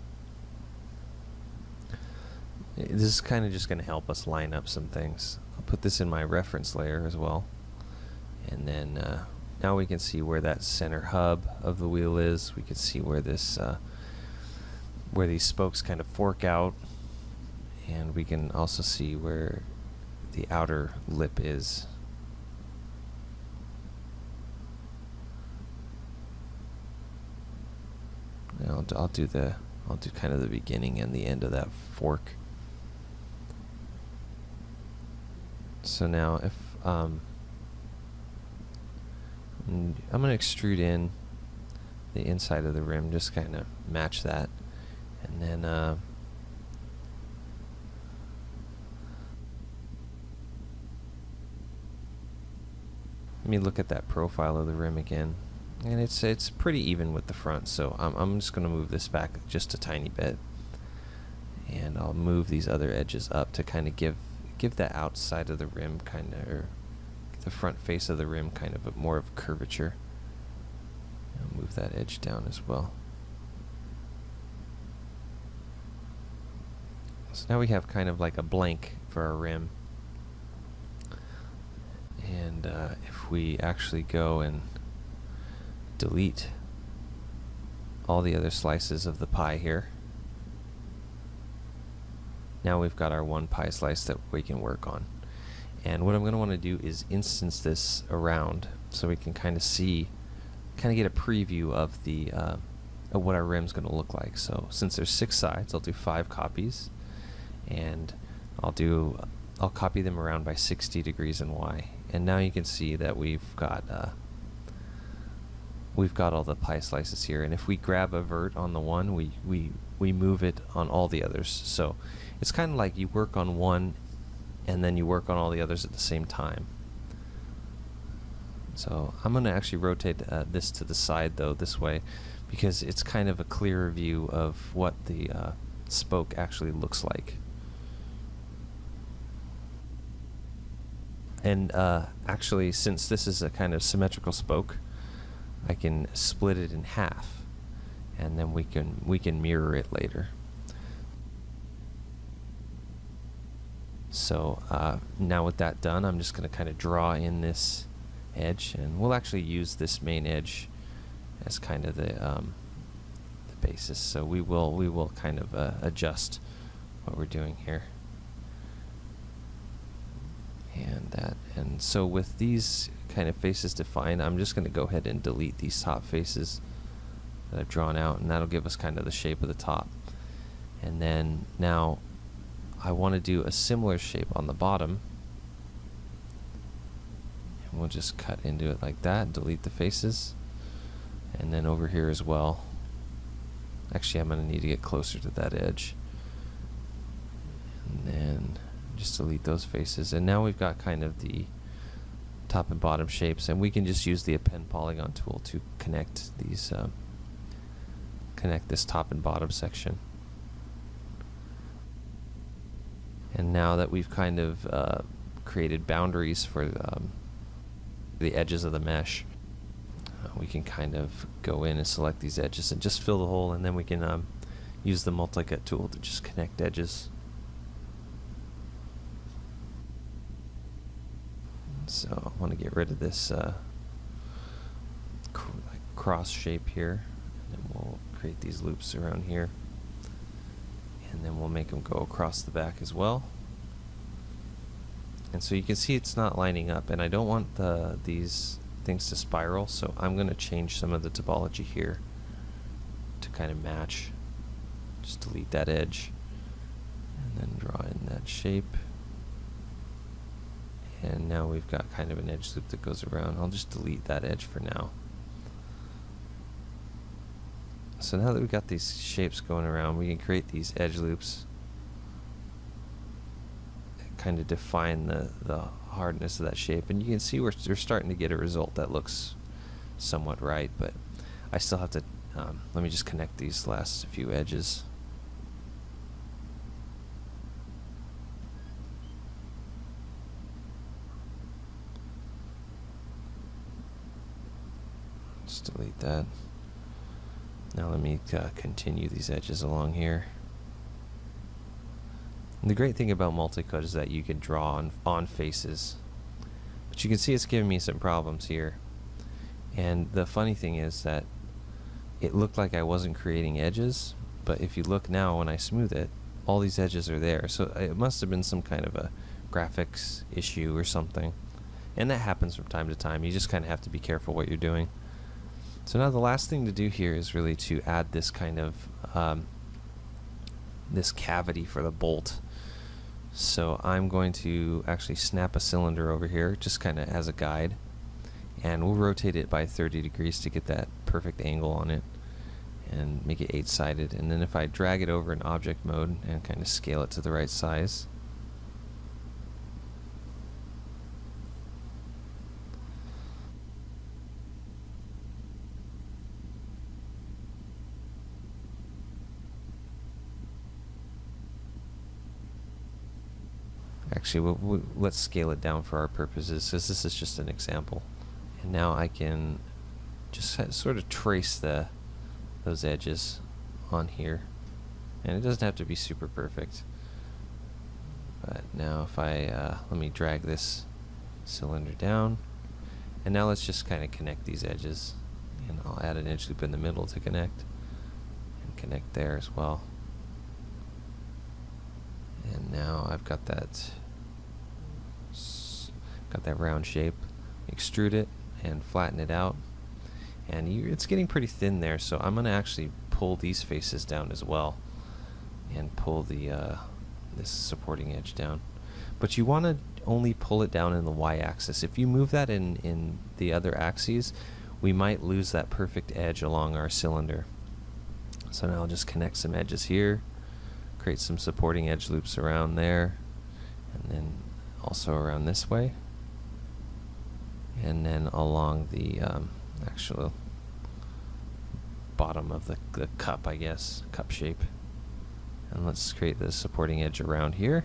this is kind of just going to help us line up some things. I'll put this in my reference layer as well. And then now we can see where that center hub of the wheel is. We can see where this where these spokes kind of fork out, and we can also see where the outer lip is. Now I'll do kind of the beginning and the end of that fork. So now if I'm going to extrude in the inside of the rim, just kind of match that, And then let me look at that profile of the rim again, and it's pretty even with the front, so I'm just going to move this back just a tiny bit, and I'll move these other edges up to kind of give that outside of the rim kind of, or the front face of the rim kind of more of curvature. I'll move that edge down as well. So now we have kind of like a blank for our rim. And if we actually go and delete all the other slices of the pie here, now we've got our one pie slice that we can work on. And what I'm going to want to do is instance this around so we can kind of see, kind of get a preview of the of what our rim's going to look like. So since there's 6 sides, I'll do 5 copies, and I'll copy them around by 60 degrees in Y. And now you can see that we've got all the pie slices here. And if we grab a vert on the one, we move it on all the others. So it's kind of like you work on one and then you work on all the others at the same time. So I'm going to actually rotate this to the side though, this way, because it's kind of a clearer view of what the spoke actually looks like. And actually, since this is a kind of symmetrical spoke, I can split it in half, and then we can mirror it later. So now with that done, I'm just going to kind of draw in this edge, and we'll actually use this main edge as kind of the basis. So we will kind of adjust what we're doing here. And so with these kind of faces defined, I'm just going to go ahead and delete these top faces that I've drawn out, and that'll give us kind of the shape of the top. And then now I want to do a similar shape on the bottom, and we'll just cut into it like that, delete the faces, and then over here as well. Actually, I'm going to need to get closer to that edge, and then just delete those faces. And now we've got kind of the top and bottom shapes, and we can just use the append polygon tool to connect these connect this top and bottom section. And now that we've kind of created boundaries for the edges of the mesh, we can kind of go in and select these edges and just fill the hole, and then we can use the multi-cut tool to just connect edges. So I want to get rid of this cross shape here, and then we'll create these loops around here, and then we'll make them go across the back as well. And so you can see it's not lining up, and I don't want these things to spiral, so I'm going to change some of the topology here to kind of match. Just delete that edge and then draw in that shape. And now we've got kind of an edge loop that goes around. I'll just delete that edge for now. So now that we've got these shapes going around, we can create these edge loops and kind of define the hardness of that shape. And you can see we're starting to get a result that looks somewhat right, but I still have to, let me just connect these last few edges. Just delete that. Now let me continue these edges along here. And the great thing about multi-cut is that you can draw on faces, but you can see it's giving me some problems here. And the funny thing is that it looked like I wasn't creating edges, but if you look now when I smooth it, all these edges are there. So it must have been some kind of a graphics issue or something, and that happens from time to time. You just kind of have to be careful what you're doing. So now the last thing to do here is really to add this kind of this cavity for the bolt. So I'm going to actually snap a cylinder over here just kind of as a guide, and we'll rotate it by 30 degrees to get that perfect angle on it. and make it 8-sided. And then if I drag it over in object mode and kind of scale it to the right size, actually let's scale it down for our purposes, because this is just an example. And now I can just sort of trace those edges on here, and it doesn't have to be super perfect. But now if I let me drag this cylinder down, and now let's just kind of connect these edges, and I'll add an edge loop in the middle to connect, and connect there as well. And now I've got that round shape. Extrude it and flatten it out, and it's getting pretty thin there, so I'm going to actually pull these faces down as well and pull this supporting edge down. But you want to only pull it down in the y-axis. If you move that in the other axes, we might lose that perfect edge along our cylinder. So now I'll just connect some edges here, create some supporting edge loops around there, and then also around this way, and then along the actual bottom of the cup, I guess, cup shape. And let's create the supporting edge around here,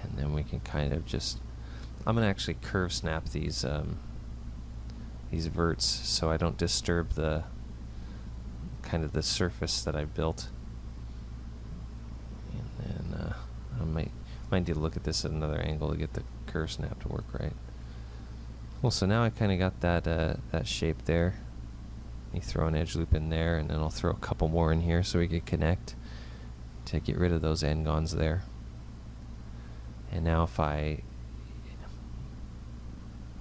and then we can kind of just, I'm going to actually curve snap these verts so I don't disturb the kind of the surface that I built. And then I might need to look at this at another angle to get the curve snap to work right. Well, so now I kind of got that shape there. You throw an edge loop in there, and then I'll throw a couple more in here so we can connect to get rid of those n-gons there. And now if I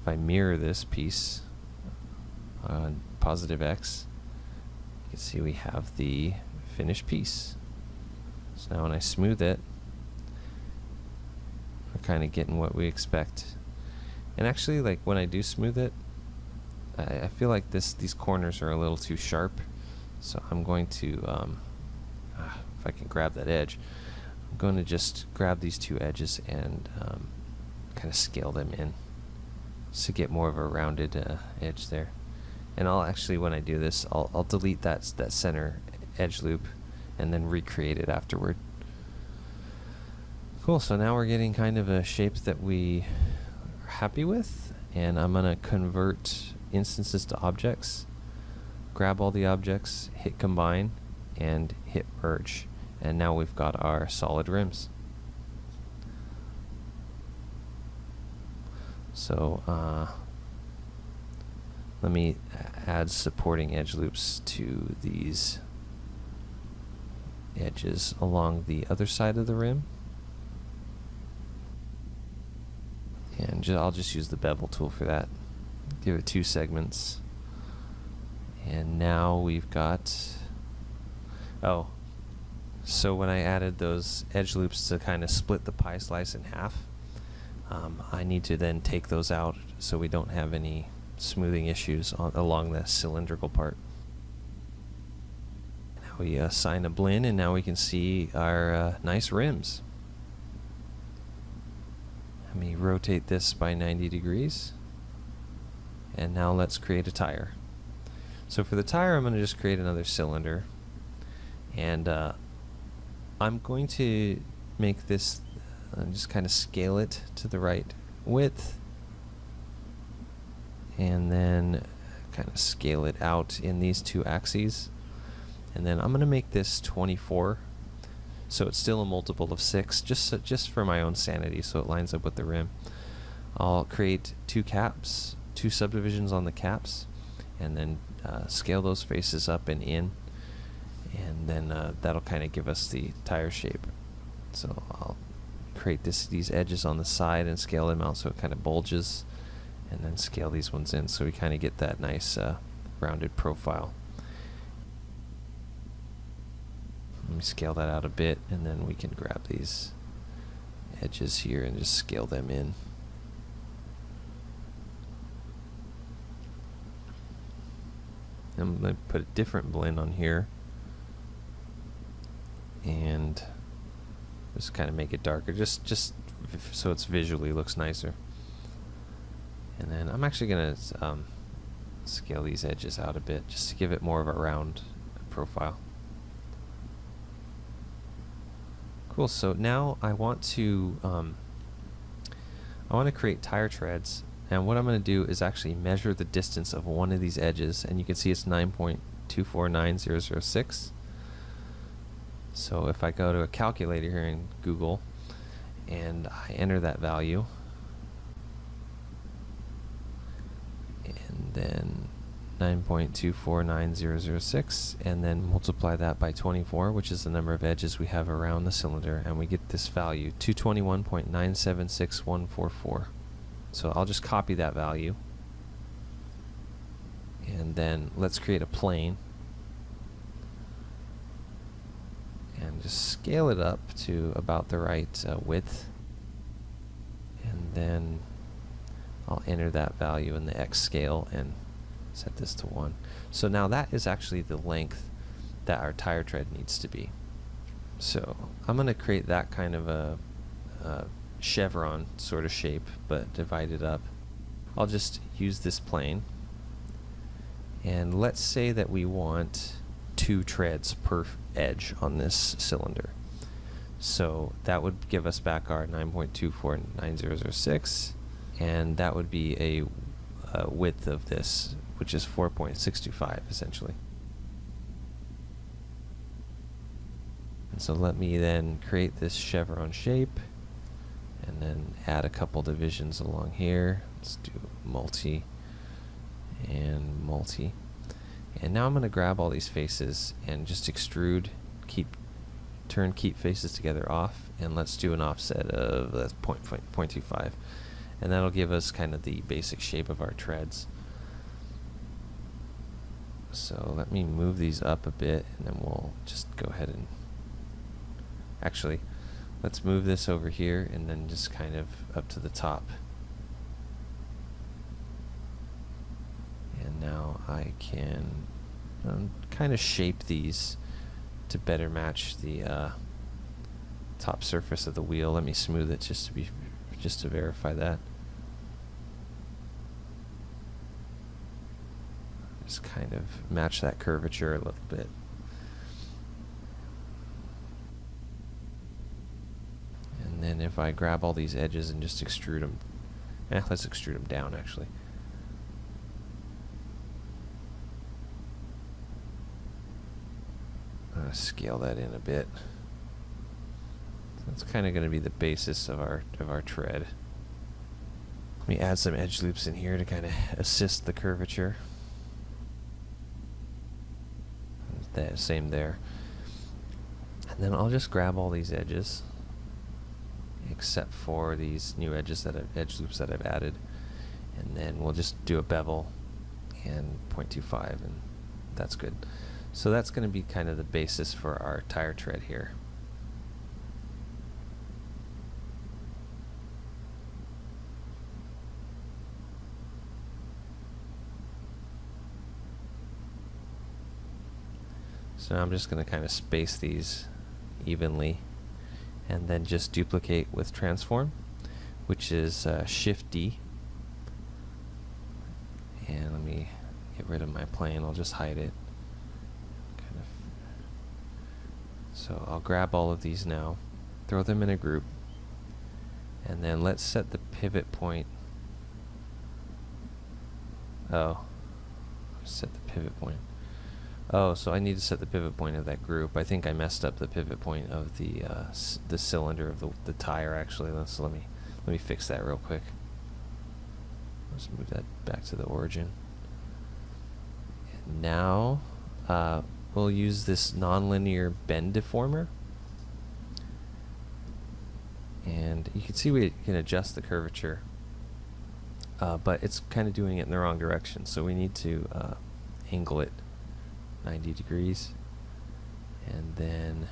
mirror this piece on positive X, you can see we have the finished piece. So now when I smooth it, we're kind of getting what we expect. And actually, like when I do smooth it, I feel like these corners are a little too sharp. So I'm going to, if I can grab that edge, I'm going to just grab these two edges and kind of scale them in to get more of a rounded edge there. And I'll actually, when I do this, I'll delete that center edge loop and then recreate it afterward. Cool, so now we're getting kind of a shape that we are happy with, and I'm going to convert instances to objects, grab all the objects, hit combine, and hit merge. And now we've got our solid rims. So let me add supporting edge loops to these edges along the other side of the rim. And I'll just use the bevel tool for that. Give it 2 segments. And now we've got, oh, so when I added those edge loops to kind of split the pie slice in half, I need to then take those out so we don't have any smoothing issues along the cylindrical part. Now we assign a blend, and now we can see our nice rims. Let me rotate this by 90 degrees. And now let's create a tire. So for the tire, I'm going to just create another cylinder. And I'm going to make this, just kind of scale it to the right width. And then kind of scale it out in these 2 axes. And then I'm going to make this 24. So it's still a multiple of 6, just for my own sanity, so it lines up with the rim. I'll create 2 caps, 2 subdivisions on the caps, and then scale those faces up and in, and then that'll kind of give us the tire shape. So I'll create these edges on the side and scale them out so it kind of bulges, and then scale these ones in so we kind of get that nice rounded profile. Let me scale that out a bit, and then we can grab these edges here and just scale them in. I'm going to put a different blend on here and just kind of make it darker, just so it's visually looks nicer. And then I'm actually going to scale these edges out a bit just to give it more of a round profile. Cool. So now I want to create tire treads, and what I'm going to do is actually measure the distance of one of these edges, and you can see it's 9.249006. So if I go to a calculator here in Google and I enter that value, and then 9.249006, and then multiply that by 24, which is the number of edges we have around the cylinder, and we get this value, 221.976144. So I'll just copy that value, and then let's create a plane and just scale it up to about the right width, and then I'll enter that value in the X scale and set this to 1. So now that is actually the length that our tire tread needs to be. So I'm going to create that kind of a chevron sort of shape, but divide it up. I'll just use this plane, and let's say that we want 2 treads per edge on this cylinder. So that would give us back our 9.249006, and that would be a width of this, which is 4.625 essentially. And so let me then create this chevron shape and then add a couple divisions along here. Let's do multi and multi. And now I'm going to grab all these faces and just extrude, keep faces together off, and let's do an offset of 0.25. And that'll give us kind of the basic shape of our treads. So let me move these up a bit, and then we'll just go ahead and actually let's move this over here and then just kind of up to the top. And now I can kind of shape these to better match the top surface of the wheel. Let me smooth it just to verify that. Just kind of match that curvature a little bit. And then if I grab all these edges and just extrude them, let's extrude them down actually. Scale that in a bit. That's kind of going to be the basis of our tread. Let me add some edge loops in here to kind of assist the curvature. Same there. And then I'll just grab all these edges, except for these new edge loops that I've added, and then we'll just do a bevel and 0.25, and that's good. So that's going to be kind of the basis for our tire tread here. So now I'm just going to kind of space these evenly, and then just duplicate with transform, which is Shift D. And let me get rid of my plane. I'll just hide it. So I'll grab all of these now, throw them in a group, and then let's set the pivot point. Set the pivot point. So I need to set the pivot point of that group. I think I messed up the pivot point of the cylinder of the tire actually. So let me fix that real quick. Let's move that back to the origin. And now we'll use this nonlinear bend deformer, and you can see we can adjust the curvature, but it's kind of doing it in the wrong direction, so we need to angle it 90 degrees, and then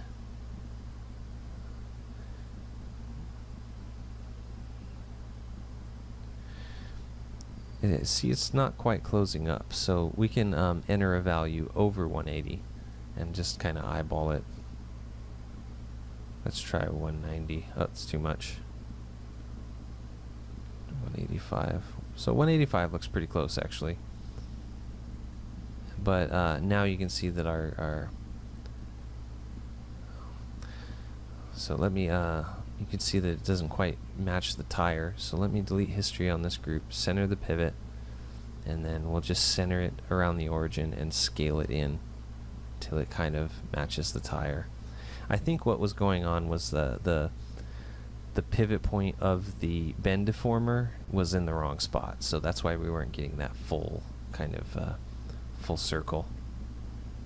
See, it's not quite closing up, so we can enter a value over 180 and just kind of eyeball it. Let's try 190. Oh, it's too much. 185. So 185 looks pretty close, actually. But now you can see that our so let me you can see that it doesn't quite match the tire. So let me delete history on this group, center the pivot, and then we'll just center it around the origin and scale it in till it kind of matches the tire. I think what was going on was the pivot point of the bend deformer was in the wrong spot, so that's why we weren't getting that full kind of full circle.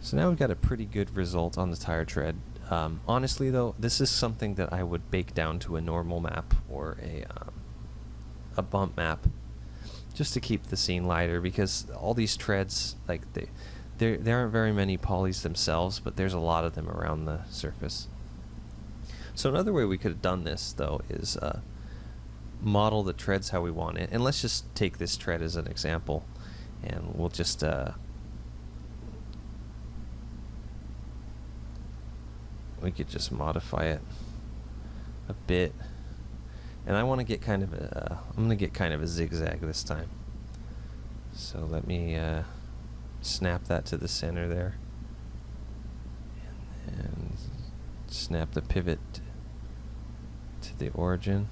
So now we've got a pretty good result on the tire tread. Honestly though, this is something that I would bake down to a normal map or a bump map just to keep the scene lighter, because all these treads, like there aren't very many polys themselves, but there's a lot of them around the surface. So another way we could have done this though is model the treads how we want it, and let's just take this tread as an example, and we'll just we could just modify it a bit, and I want to get kind of a I'm gonna get kind of a zigzag this time. So let me snap that to the center there, and snap the pivot to the origin.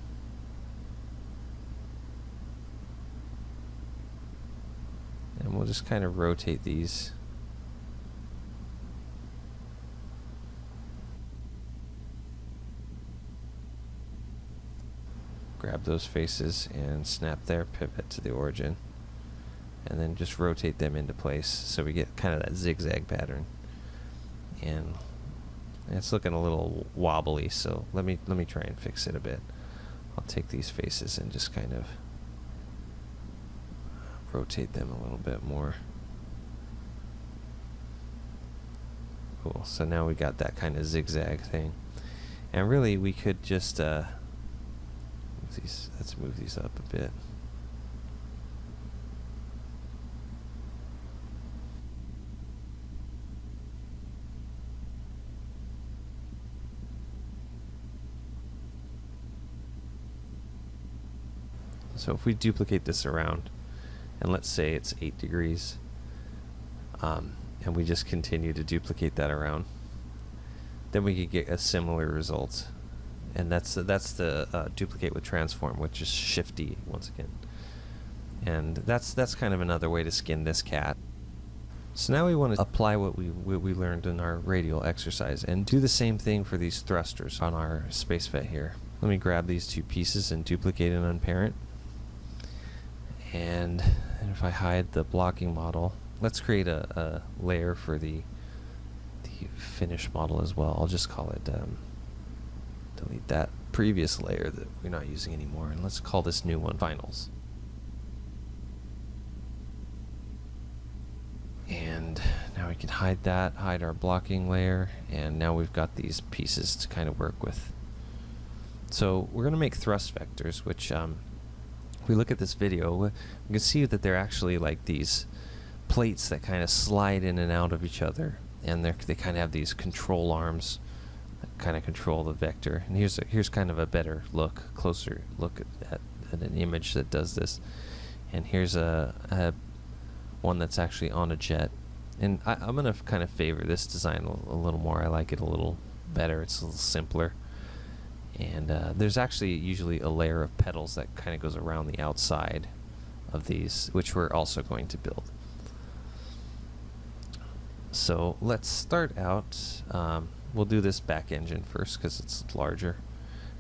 And we'll just kind of rotate these. Grab those faces and snap their pivot to the origin, and then just rotate them into place so we get kind of that zigzag pattern. And it's looking a little wobbly, so let me try and fix it a bit. I'll take these faces and just kind of rotate them a little bit more. Cool. So now we got that kind of zigzag thing, and really we could just let's move these up a bit. So if we duplicate this around, and let's say it's 8 degrees, and we just continue to duplicate that around, then we could get a similar result. And that's the duplicate with transform, which is shifty once again. And that's kind of another way to skin this cat. So now we want to apply what we learned in our radial exercise and do the same thing for these thrusters on our space vet here. Let me grab these two pieces and duplicate and unparent. And if I hide the blocking model, let's create a layer for the finished model as well. I'll just call it delete that previous layer that we're not using anymore, and let's call this new one finals. And now we can hide that, hide our blocking layer, and now we've got these pieces to kind of work with. So we're going to make thrust vectors, which if we look at this video, we can see that they're actually like these plates that kind of slide in and out of each other, and they kind of have these control arms kind of control the vector. And here's kind of a better look, closer look at an image that does this. And here's a one that's actually on a jet. And I'm gonna kind of favor this design a little more. I like it a little better. It's a little simpler. And there's actually usually a layer of petals that kind of goes around the outside of these, which we're also going to build. So let's start out. We'll do this back engine first because it's larger,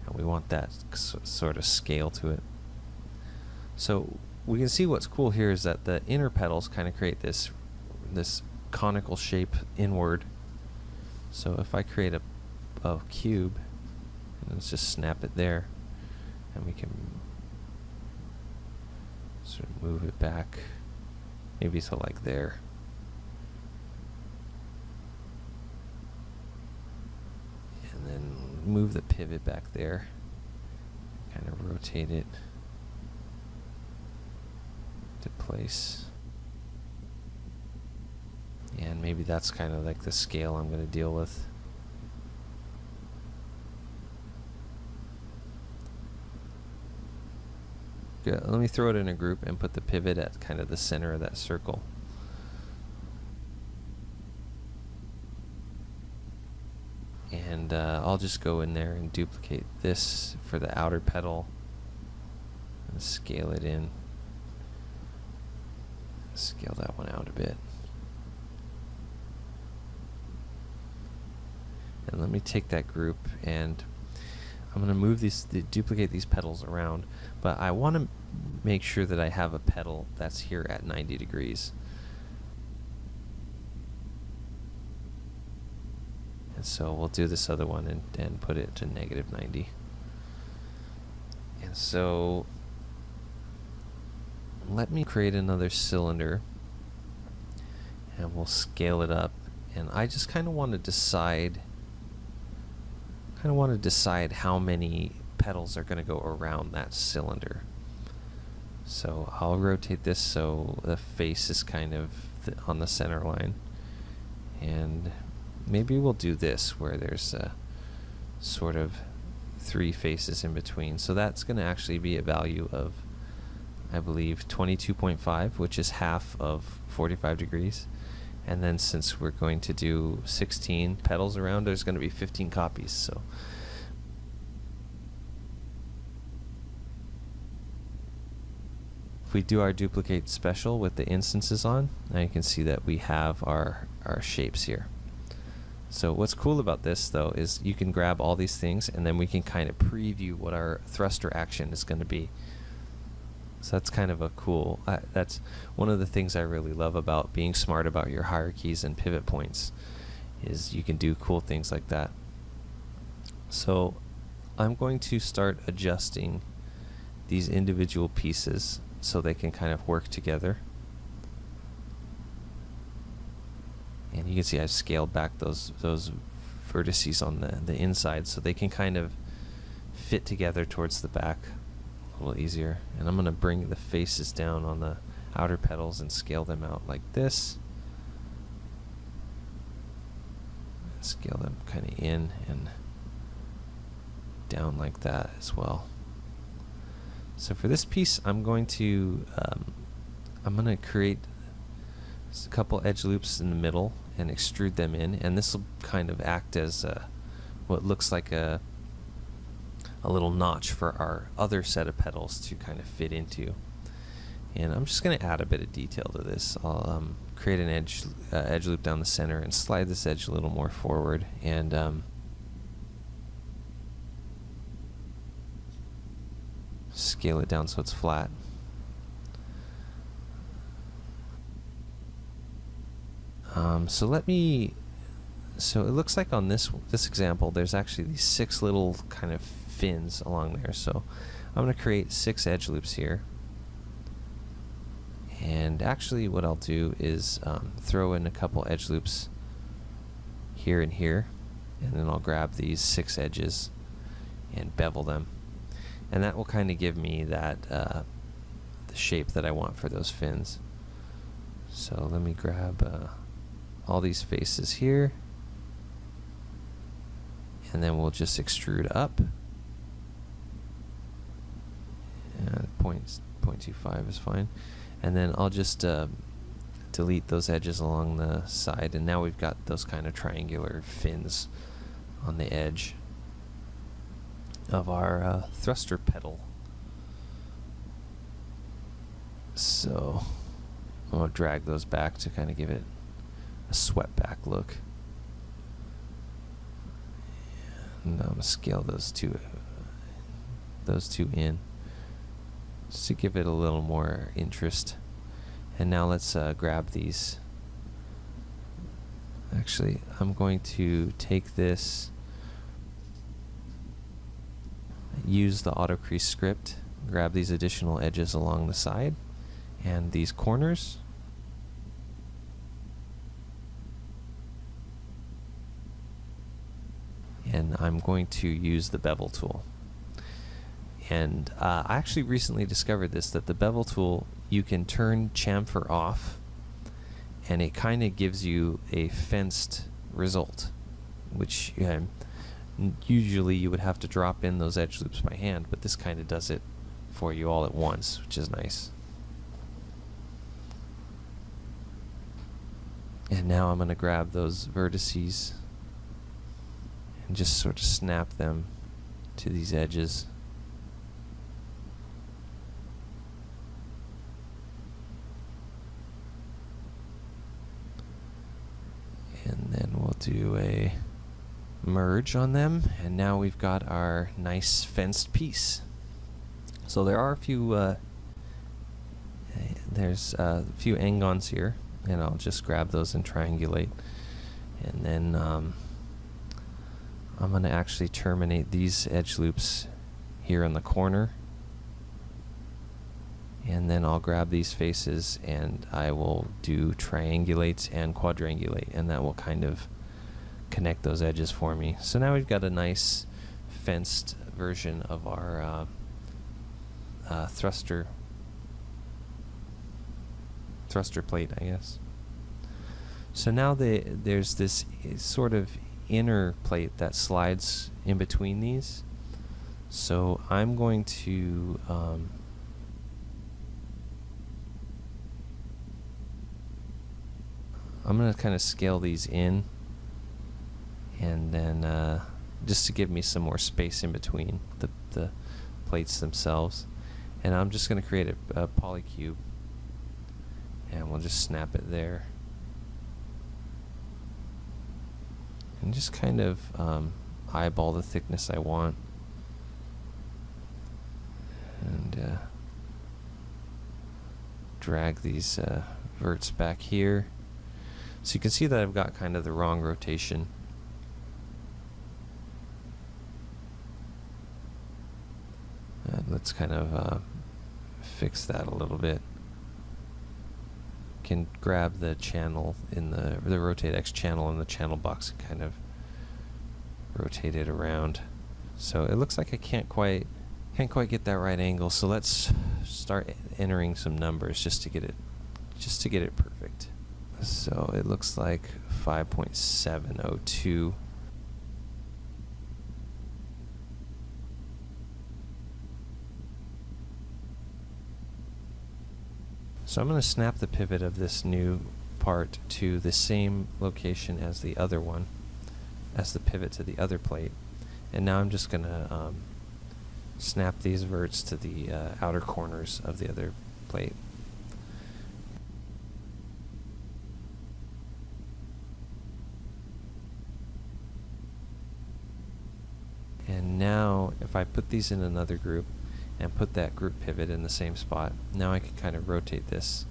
and we want that sort of scale to it. So we can see what's cool here is that the inner petals kind of create this conical shape inward. So if I create a cube, let's just snap it there, and we can sort of move it back, maybe to like there. And then move the pivot back there, kind of rotate it. to place. And maybe that's kind of like the scale I'm going to deal with. Good. Let me throw it in a group and put the pivot at kind of the center of that circle. And I'll just go in there and duplicate this for the outer petal and scale it in. Scale that one out a bit. And let me take that group and I'm going to move these, duplicate these petals around, but I want to make sure that I have a petal that's here at 90 degrees. And so we'll do this other one and put it to -90. And so let me create another cylinder and we'll scale it up. And I just kind of want to decide how many petals are going to go around that cylinder. So I'll rotate this so the face is kind of on the center line. And maybe we'll do this where there's sort of 3 faces in between. So that's going to actually be a value of, I believe, 22.5, which is half of 45 degrees. And then since we're going to do 16 petals around, there's going to be 15 copies. So if we do our duplicate special with the instances on, now you can see that we have our shapes here. So what's cool about this though is you can grab all these things and then we can kind of preview what our thruster action is going to be. So that's kind of a cool, that's one of the things I really love about being smart about your hierarchies and pivot points, is you can do cool things like that. So I'm going to start adjusting these individual pieces so they can kind of work together. And you can see I've scaled back those vertices on the inside so they can kind of fit together towards the back a little easier. And I'm going to bring the faces down on the outer petals and scale them out like this. Scale them kind of in and down like that as well. So for this piece, I'm going to create a couple edge loops in the middle and extrude them in, and this will kind of act as what looks like a little notch for our other set of petals to kind of fit into. And I'm just going to add a bit of detail to this. I'll create an edge loop down the center and slide this edge a little more forward, and scale it down so it's flat. So it looks like on this example there's actually these 6 little kind of fins along there. So I'm going to create 6 edge loops here. And actually what I'll do is throw in a couple edge loops here and here, and then I'll grab these 6 edges and bevel them. And that will kind of give me that the shape that I want for those fins. So let me grab all these faces here, and then we'll just extrude up. 0.25 is fine. And then I'll just delete those edges along the side, and now we've got those kind of triangular fins on the edge of our thruster petal. So I'm going to drag those back to kind of give it a swept back look. And I'm going to scale those two in just to give it a little more interest. And now let's grab these. Actually, I'm going to take this, use the auto crease script, grab these additional edges along the side and these corners, and I'm going to use the bevel tool. And I actually recently discovered this, that the bevel tool, you can turn chamfer off, and it kind of gives you a fenced result, which usually you would have to drop in those edge loops by hand, but this kind of does it for you all at once, which is nice. And now I'm going to grab those vertices and just sort of snap them to these edges. And then we'll do a merge on them, and now we've got our nice fenced piece. So there are a few there's a few angons here, and I'll just grab those and triangulate, and then I'm going to actually terminate these edge loops here in the corner, and then I'll grab these faces and I will do triangulate and quadrangulate, and that will kind of connect those edges for me. So now we've got a nice fenced version of our thruster plate, I guess. So now there's this sort of inner plate that slides in between these. So I'm going to kind of scale these in, and then just to give me some more space in between the plates themselves. And I'm just going to create a polycube, and we'll just snap it there. And just kind of eyeball the thickness I want. And drag these verts back here. So you can see that I've got kind of the wrong rotation. And let's kind of fix that a little bit. Can grab the channel in the rotate X channel in the channel box and kind of rotate it around. So it looks like I can't quite get that right angle. So let's start entering some numbers just to get it perfect. So it looks like 5.702. So I'm going to snap the pivot of this new part to the same location as the other one, as the pivot to the other plate. And now I'm just going to snap these verts to the outer corners of the other plate. And now if I put these in another group and put that group pivot in the same spot, now I can kind of rotate this.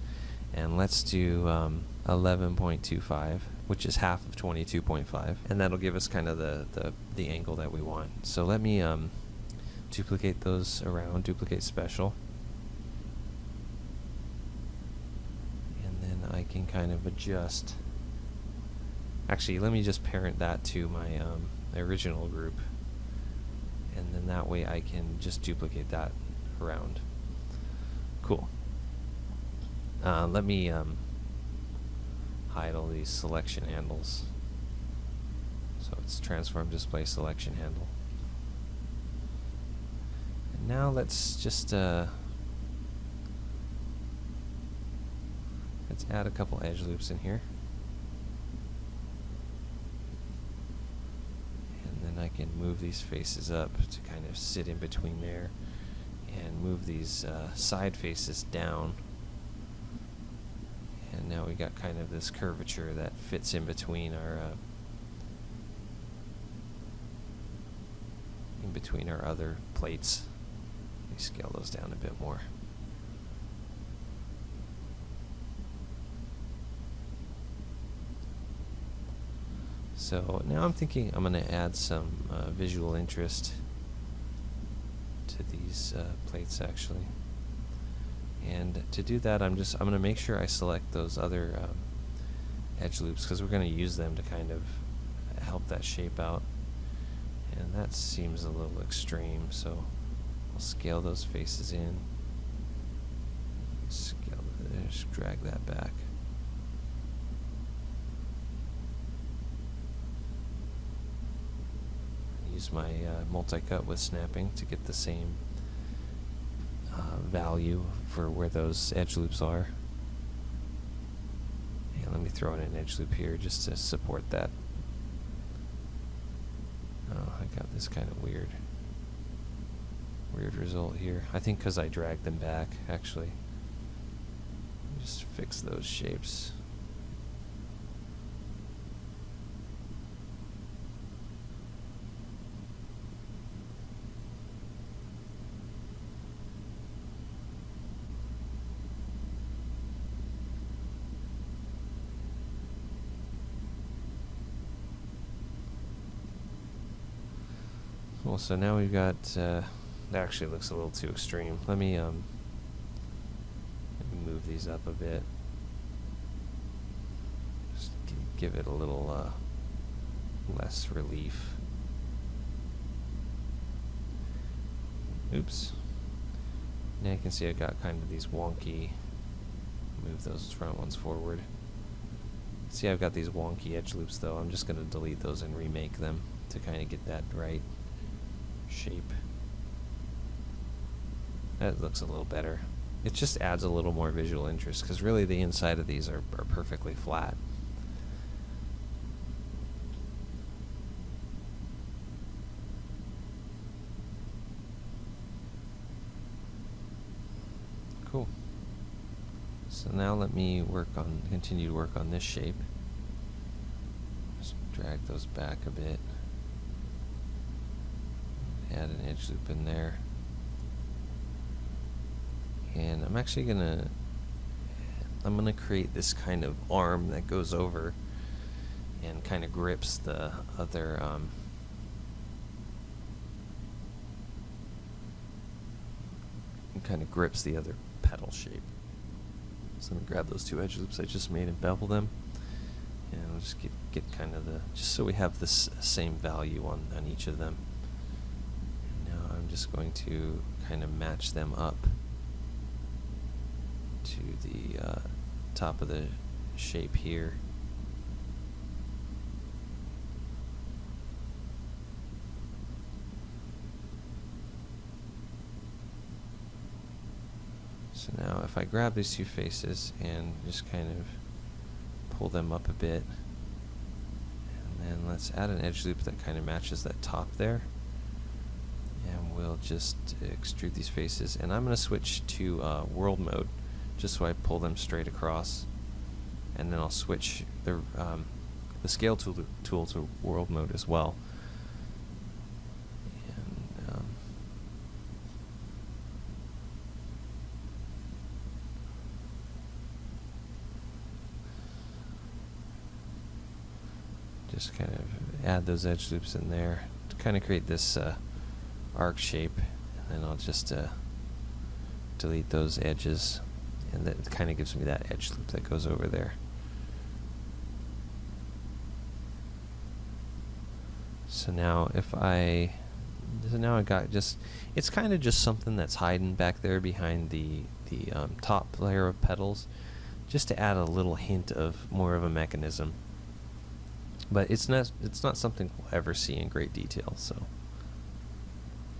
And let's do 11.25, which is half of 22.5, and that'll give us kind of the angle that we want. So let me duplicate those around, duplicate special, and then I can kind of adjust. Actually, let me just parent that to my original group, and then that way I can just duplicate that around. Cool. Let me hide all these selection handles. So it's transform display selection handle. And now let's just let's add a couple edge loops in here. I can move these faces up to kind of sit in between there, and move these side faces down. And now we got kind of this curvature that fits in between our other plates. Let me scale those down a bit more. So now I'm thinking I'm going to add some visual interest to these plates actually. And to do that, I'm going to make sure I select those other edge loops, because we're going to use them to kind of help that shape out. And that seems a little extreme, so I'll scale those faces in. Just drag that back. Use my multi-cut with snapping to get the same value for where those edge loops are. And let me throw in an edge loop here just to support that. Oh, I got this kind of weird result here. I think because I dragged them back, actually. Just fix those shapes. Well, so now we've got, that actually looks a little too extreme. Let me move these up a bit. Just give it a little less relief. Oops. Now you can see I got kind of these wonky, move those front ones forward. See, I've got these wonky edge loops though. I'm just going to delete those and remake them to kind of get that right shape. That looks a little better. It just adds a little more visual interest because really the inside of these are perfectly flat. Cool. So now let me continue to work on this shape. Just drag those back a bit. Add an edge loop in there. And I'm actually gonna create this kind of arm that goes over and kind of grips the other pedal shape. So let me grab those two edge loops I just made and bevel them, and we'll just get kind of just so we have this same value on each of them. And now I'm just going to kind of match them up to the top of the shape here. So now if I grab these two faces and just kind of pull them up a bit, and then let's add an edge loop that kind of matches that top there, and we'll just extrude these faces, and I'm going to switch to world mode just so I pull them straight across, and then I'll switch the scale tool to world mode as well. And just kind of add those edge loops in there to kind of create this arc shape, and then I'll just delete those edges. And that kind of gives me that edge loop that goes over there. So now I got it's kind of just something that's hiding back there behind the top layer of petals, just to add a little hint of more of a mechanism. But it's not something we'll ever see in great detail. So,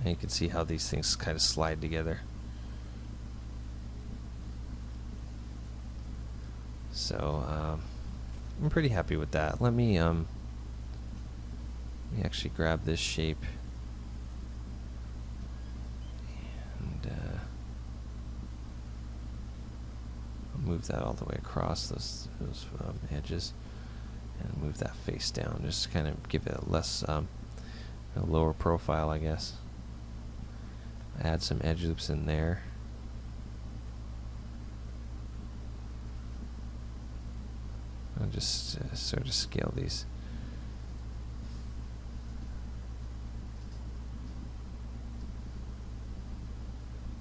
and you can see how these things kind of slide together. So I'm pretty happy with that. Let me actually grab this shape and I'll move that all the way across those edges, and move that face down, just to kind of give it a less a lower profile, I guess. Add some edge loops in there. I'll just sort of scale these.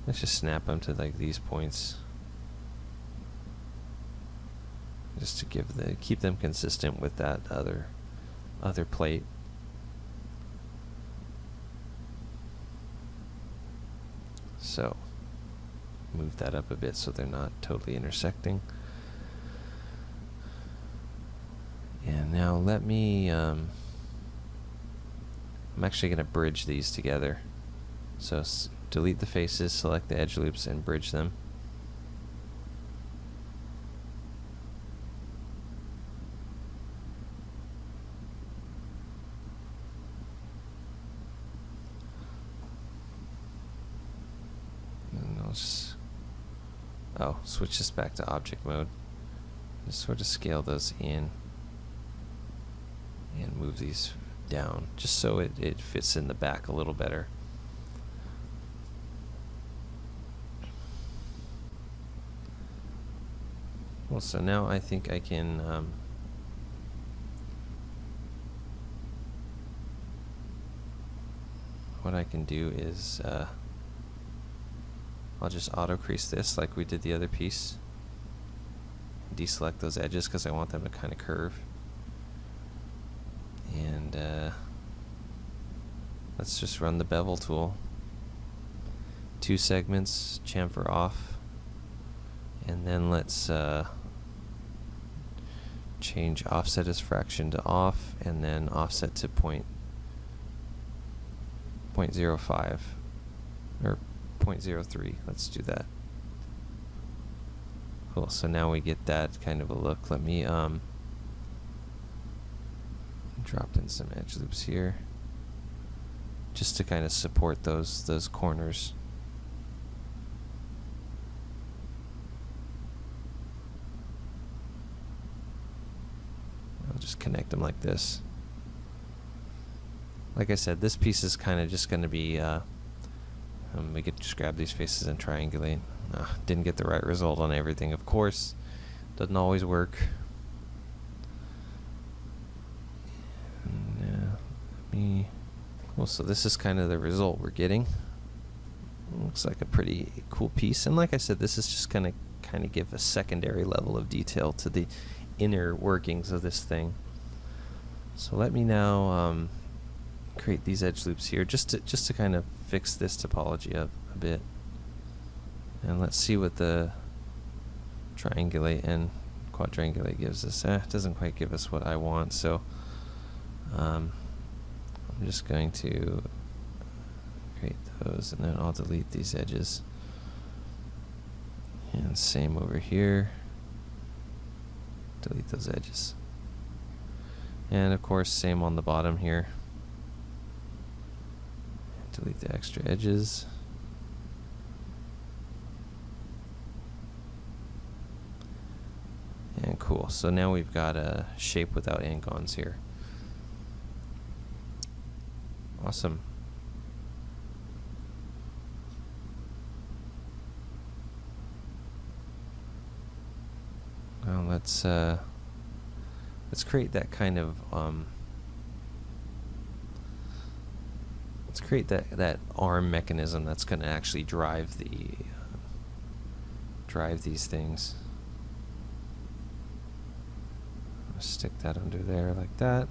Let's just snap them to like these points, just to keep them consistent with that other plate. So move that up a bit so they're not totally intersecting. And now let me, I'm actually going to bridge these together. So delete the faces, select the edge loops, and bridge them. And I'll just, switch this back to object mode. Just sort of scale those in and move these down just so it fits in the back a little better. Well, so now I think I can what I can do is I'll just auto crease this like we did the other piece. Deselect those edges because I want them to kind of curve. And let's just run the bevel tool. 2 segments, chamfer off, and then let's change offset as fraction to off, and then offset to 0.05 or 0.03. Let's do that. Cool. So now we get that kind of a look. Let me drop in some edge loops here just to kind of support those corners. I'll just connect them like this. Like I said, this piece is kind of just going to be we could just grab these faces and triangulate. Didn't get the right result on everything, of course. Doesn't always work. Well, so this is kind of the result we're getting. Looks like a pretty cool piece, and like I said, this is just gonna kind of give a secondary level of detail to the inner workings of this thing. So let me now create these edge loops here just to kind of fix this topology up a bit, and let's see what the triangulate and quadrangulate gives us. It doesn't quite give us what I want, so I'm just going to create those, and then I'll delete these edges. And same over here. Delete those edges. And of course, same on the bottom here. Delete the extra edges. And cool. So now we've got a shape without angons here. Awesome. Well, let's create that kind of let's create that arm mechanism that's going to actually drive these things. I'll stick that under there like that.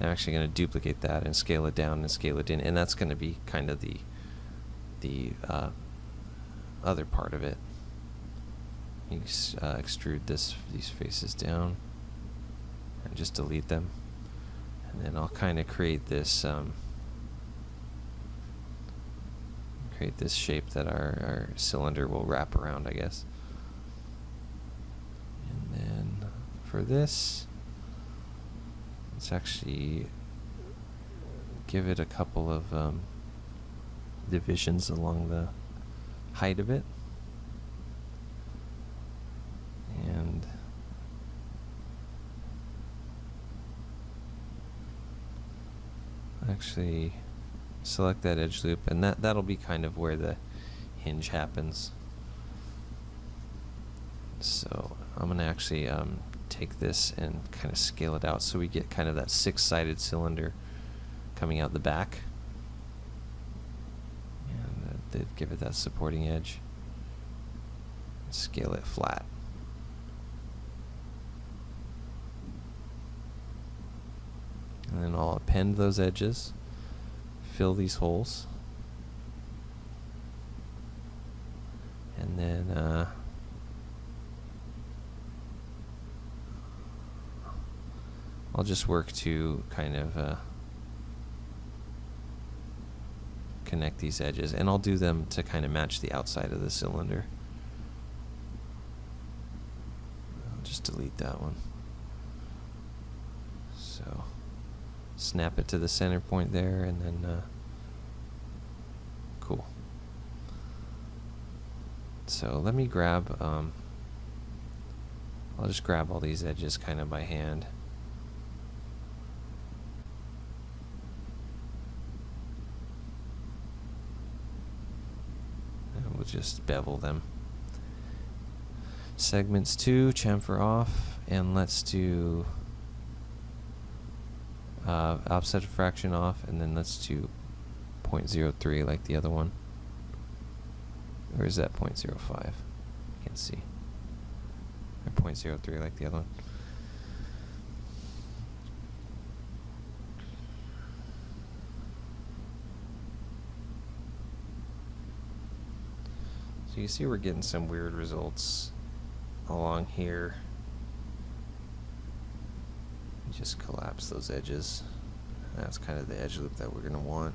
I'm actually going to duplicate that and scale it down and scale it in, and that's going to be kind of the other part of it. You extrude these faces down and just delete them, and then I'll kind of create this shape that our cylinder will wrap around, I guess. And then for this, let's actually give it a couple of divisions along the height of it. And actually select that edge loop, and that'll be kind of where the hinge happens. So I'm going to actually take this and kind of scale it out so we get kind of that 6-sided cylinder coming out the back, and give it that supporting edge. Scale it flat. And then I'll append those edges, fill these holes, and then I'll just work to kind of connect these edges, and I'll do them to kind of match the outside of the cylinder. I'll just delete that one. So snap it to the center point there, and then cool. So let me grab, I'll just grab all these edges kind of by hand. And we'll just bevel them. Segments 2, chamfer off, and let's do offset fraction off, and then let's do 0.03 like the other one. Or is that 0.05? I can't see. Or 0.03 like the other one. So you see we're getting some weird results along here. Just collapse those edges. That's kind of the edge loop that we're going to want.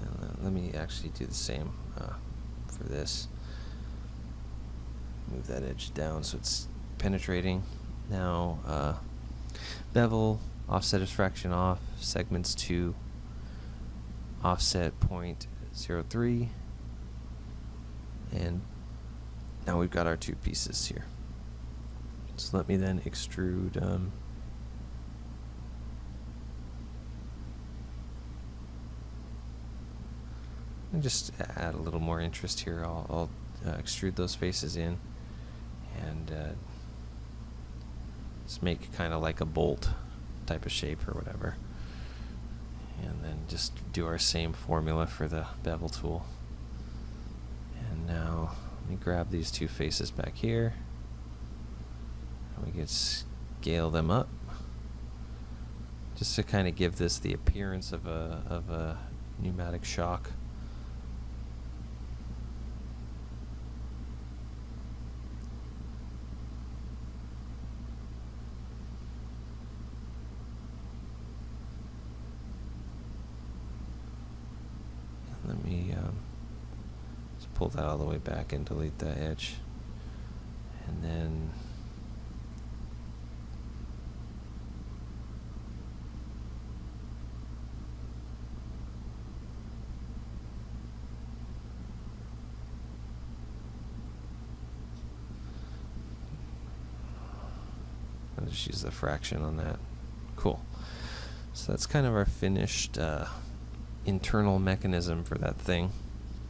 And then let me actually do the same for this. Move that edge down so it's penetrating. Now bevel, offset fraction off, segments 2, offset 0.03, and now we've got our two pieces here. So let me then extrude and just add a little more interest here. I'll extrude those faces in and just make kind of like a bolt type of shape or whatever. And then just do our same formula for the bevel tool. And now let me grab these two faces back here, and we can scale them up just to kind of give this the appearance of a pneumatic shock. And let me pull that all the way back and delete that edge, and then I'll just use the fraction on that. Cool. So that's kind of our finished internal mechanism for that thing.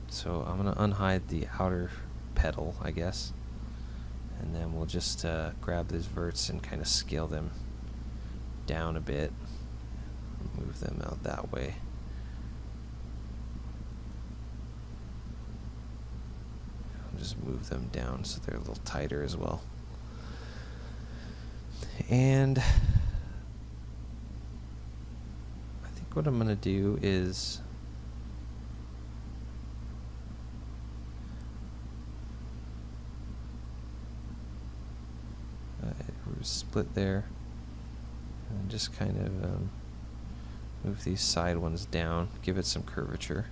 So I'm going to unhide the outer pedal, I guess, and then we'll just grab these verts and kind of scale them down a bit, move them out that way. I'll just move them down so they're a little tighter as well. And I think what I'm going to do is split there, and just kind of move these side ones down, give it some curvature.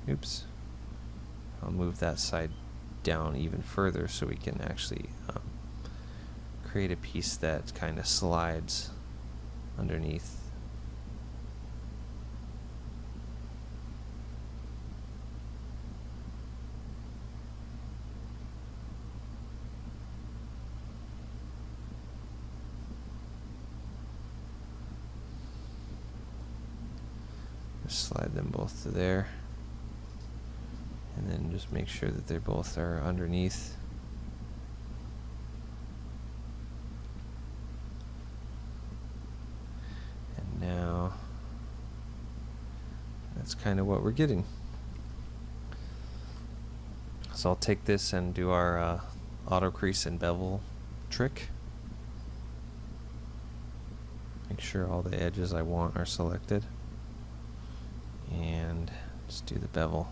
Oops. I'll move that side down even further so we can actually create a piece that kind of slides underneath. Just slide them both to there, and then just make sure that they both are underneath. And now that's kind of what we're getting. So I'll take this and do our auto crease and bevel trick. Make sure all the edges I want are selected, and just do the bevel.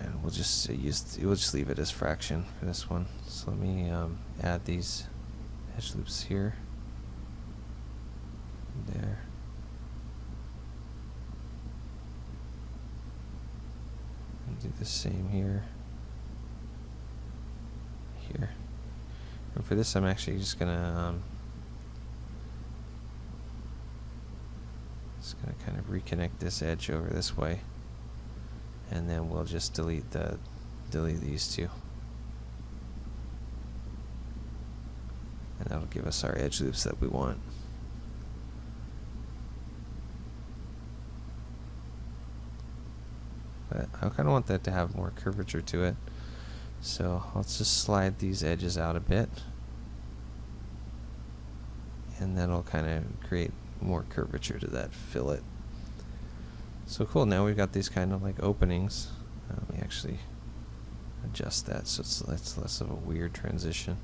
And we'll just leave it as fraction for this one. So let me add these edge loops here, there. And do the same here, here. And for this, I'm actually just gonna kind of reconnect this edge over this way, and then we'll just delete these two, and that'll give us our edge loops that we want. But I kind of want that to have more curvature to it. So let's just slide these edges out a bit, and that'll kind of create more curvature to that fillet. So cool, now we've got these kind of like openings. Let me actually adjust that so it's less of a weird transition.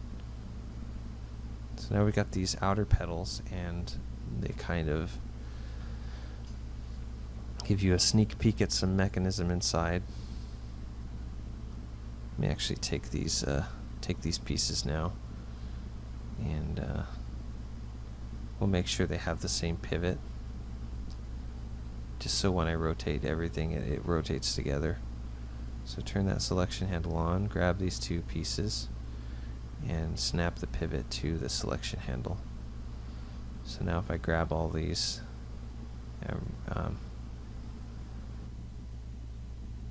So now we've got these outer petals, and they kind of give you a sneak peek at some mechanism inside. Let me actually take these pieces now, and we'll make sure they have the same pivot, just so when I rotate everything, it rotates together. So turn that selection handle on, grab these two pieces, and snap the pivot to the selection handle. So now if I grab all these,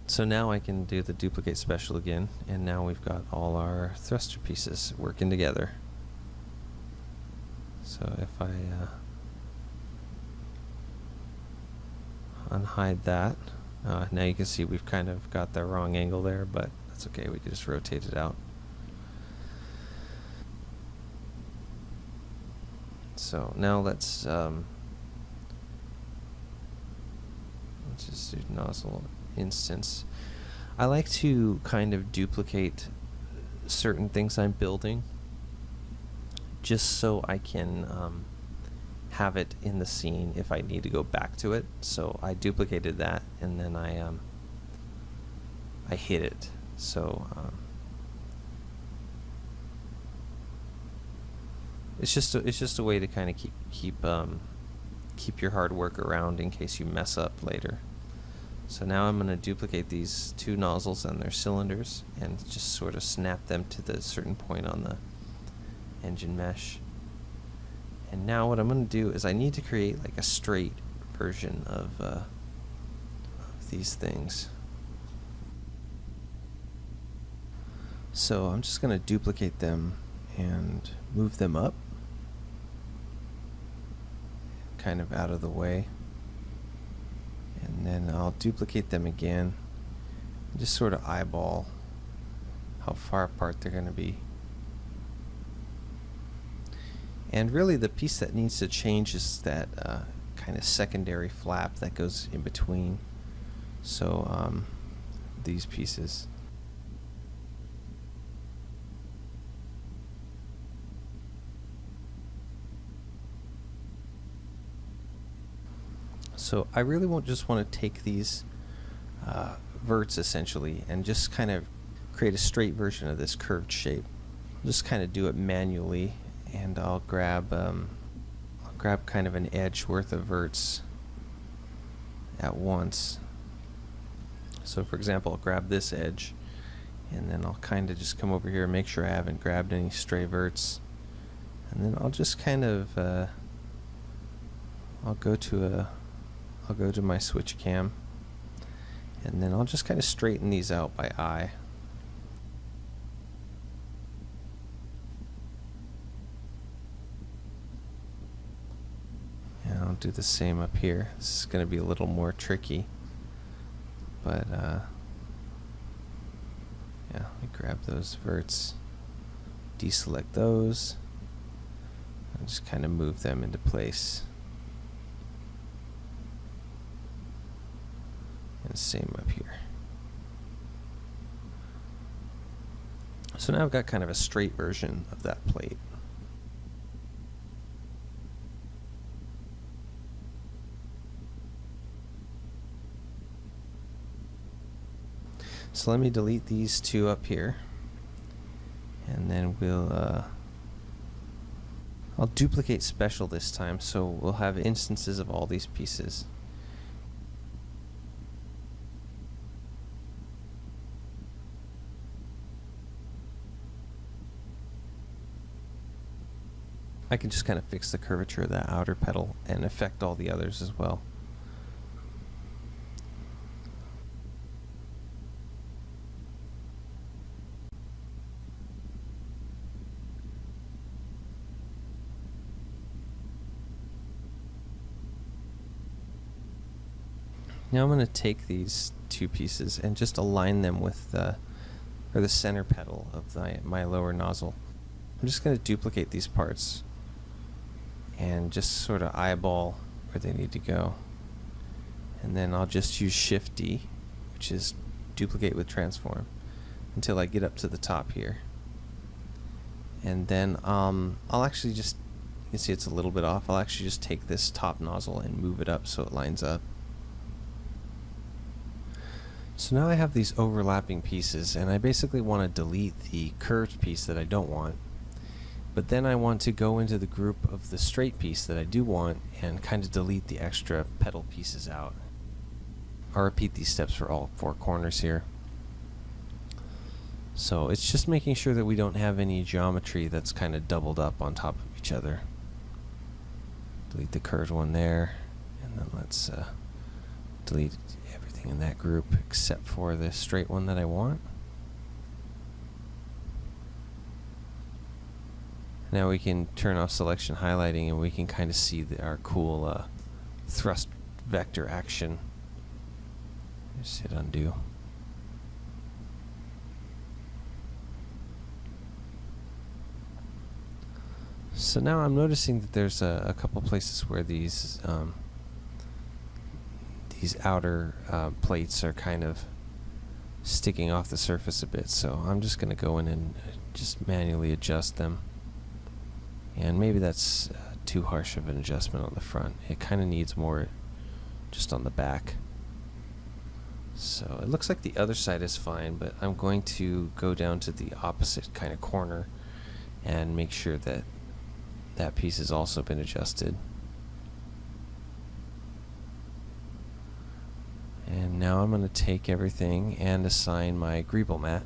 so now I can do the duplicate special again, and now we've got all our thruster pieces working together. So if I unhide that, now you can see we've kind of got the wrong angle there, but that's okay, we can just rotate it out. So now let's just do nozzle instance. I like to kind of duplicate certain things I'm building, just so I can have it in the scene if I need to go back to it. So I duplicated that, and then I hid it. So it's just a way to kind of keep your hard work around in case you mess up later. So now I'm going to duplicate these two nozzles and their cylinders, and just sort of snap them to the certain point on the engine mesh. And now what I'm going to do is I need to create like a straight version of these things. So I'm just going to duplicate them and move them up, kind of out of the way. And then I'll duplicate them again, and just sort of eyeball how far apart they're going to be. And really the piece that needs to change is that kind of secondary flap that goes in between. So these pieces. So I really just want to take these verts essentially and just kind of create a straight version of this curved shape. I'll just kind of do it manually, and I'll grab kind of an edge worth of verts at once. So for example, I'll grab this edge, and then I'll kind of just come over here and make sure I haven't grabbed any stray verts, and then I'll just kind of I'll go to my switch cam, and then I'll just kind of straighten these out by eye. And I'll do the same up here. This is going to be a little more tricky, but yeah, I grab those verts, deselect those, and just kind of move them into place. And same up here. So now I've got kind of a straight version of that plate. So let me delete these two up here, and then I'll duplicate special this time, so we'll have instances of all these pieces. I can just kind of fix the curvature of that outer petal and affect all the others as well. Now I'm going to take these two pieces and just align them with the center petal of my lower nozzle. I'm just going to duplicate these parts and just sort of eyeball where they need to go. And then I'll just use Shift D, which is duplicate with transform, until I get up to the top here. And then I'll actually just, you can see it's a little bit off, I'll actually just take this top nozzle and move it up so it lines up. So now I have these overlapping pieces, and I basically want to delete the curved piece that I don't want. But then I want to go into the group of the straight piece that I do want and kind of delete the extra petal pieces out. I'll repeat these steps for all four corners here. So it's just making sure that we don't have any geometry that's kind of doubled up on top of each other. Delete the curved one there, and then let's delete everything in that group except for the straight one that I want. Now we can turn off selection highlighting, and we can kind of see our cool thrust vector action. Just hit undo. So now I'm noticing that there's a couple places where these outer plates are kind of sticking off the surface a bit. So I'm just going to go in and just manually adjust them. And maybe that's too harsh of an adjustment on the front. It kind of needs more just on the back. So it looks like the other side is fine, but I'm going to go down to the opposite kind of corner and make sure that that piece has also been adjusted. And now I'm going to take everything and assign my greeble mat.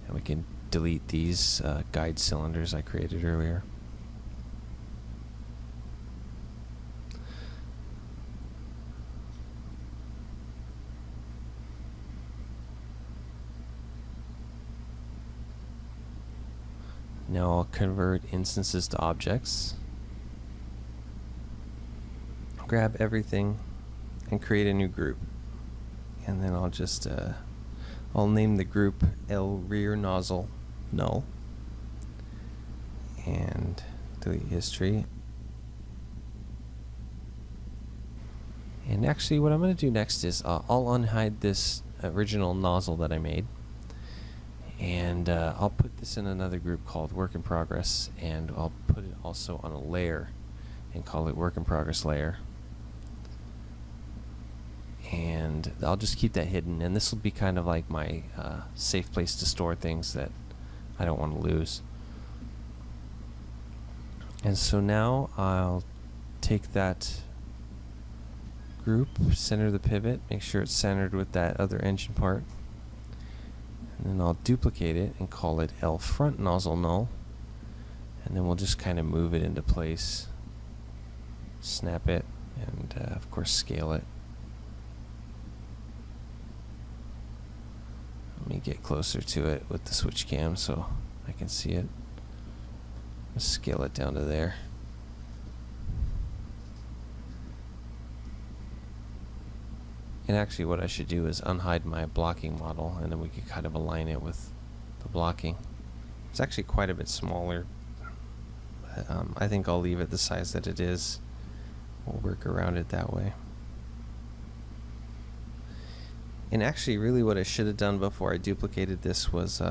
And we can delete these guide cylinders I created earlier. Now I'll convert instances to objects. Grab everything and create a new group. And then I'll just I'll name the group L rear nozzle null and delete history. And actually what I'm going to do next is I'll unhide this original nozzle that I made, and I'll put this in another group called work in progress, and I'll put it also on a layer and call it work in progress layer. And I'll just keep that hidden, and this will be kind of like my safe place to store things that I don't want to lose. And so now I'll take that group, center the pivot, make sure it's centered with that other engine part, and then I'll duplicate it and call it L front nozzle null, and then we'll just kind of move it into place, snap it, and of course scale it. Let me get closer to it with the switch cam so I can see it. Let's scale it down to there. And actually what I should do is unhide my blocking model, and then we can kind of align it with the blocking. It's actually quite a bit smaller. I think I'll leave it the size that it is. We'll work around it that way. And actually, really what I should have done before I duplicated this was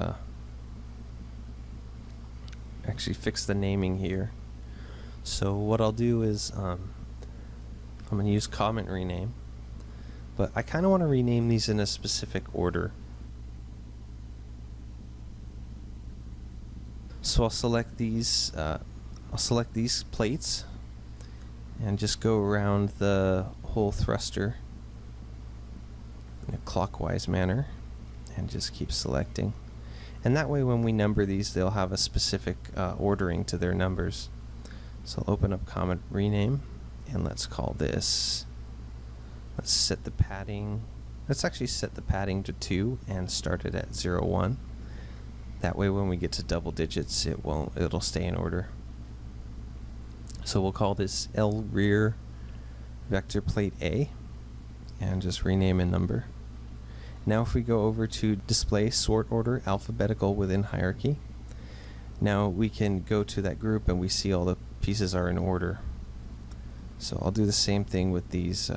actually fix the naming here. So what I'll do is I'm going to use comment rename, but I kind of want to rename these in a specific order. So I'll select these plates and just go around the whole thruster in a clockwise manner and just keep selecting. And that way when we number these, they'll have a specific ordering to their numbers. So I'll open up comment rename and let's call this, let's set the padding, let's actually set the padding to 2 and start it at 0, 1. That way when we get to double digits, it'll stay in order. So we'll call this L rear vector plate A and just rename a number. Now if we go over to display sort order alphabetical within hierarchy, now we can go to that group and we see all the pieces are in order. So I'll do the same thing with these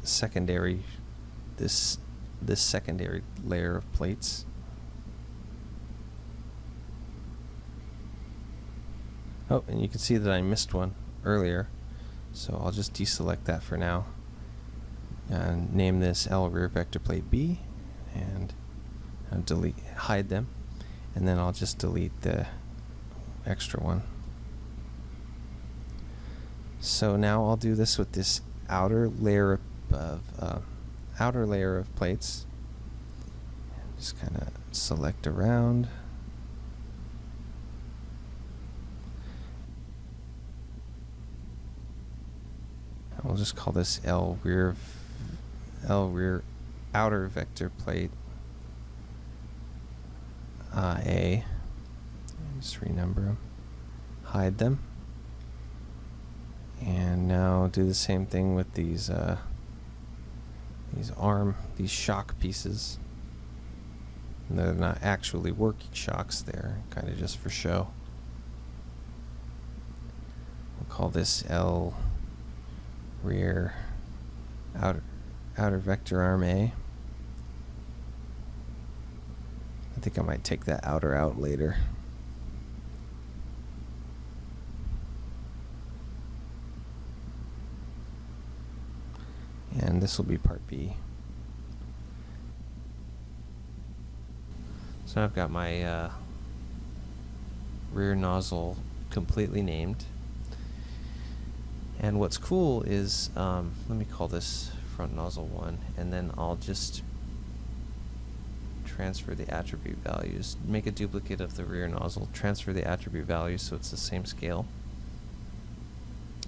secondary, this secondary layer of plates. Oh, and you can see that I missed one earlier, so I'll just deselect that for now and name this L rear vector plate B and hide them, and then I'll just delete the extra one. So now I'll do this with this outer layer of plates. Just kind of select around. We'll just call this L rear outer vector plate A. Just renumber them, hide them, and now do the same thing with these shock pieces. And they're not actually working shocks; they're kind of just for show. We'll call this L rear outer vector arm A. I think I might take that outer out later. And this will be part B. So I've got my rear nozzle completely named. And what's cool is, let me call this front nozzle 1, and then I'll just transfer the attribute values, make a duplicate of the rear nozzle, transfer the attribute values so it's the same scale.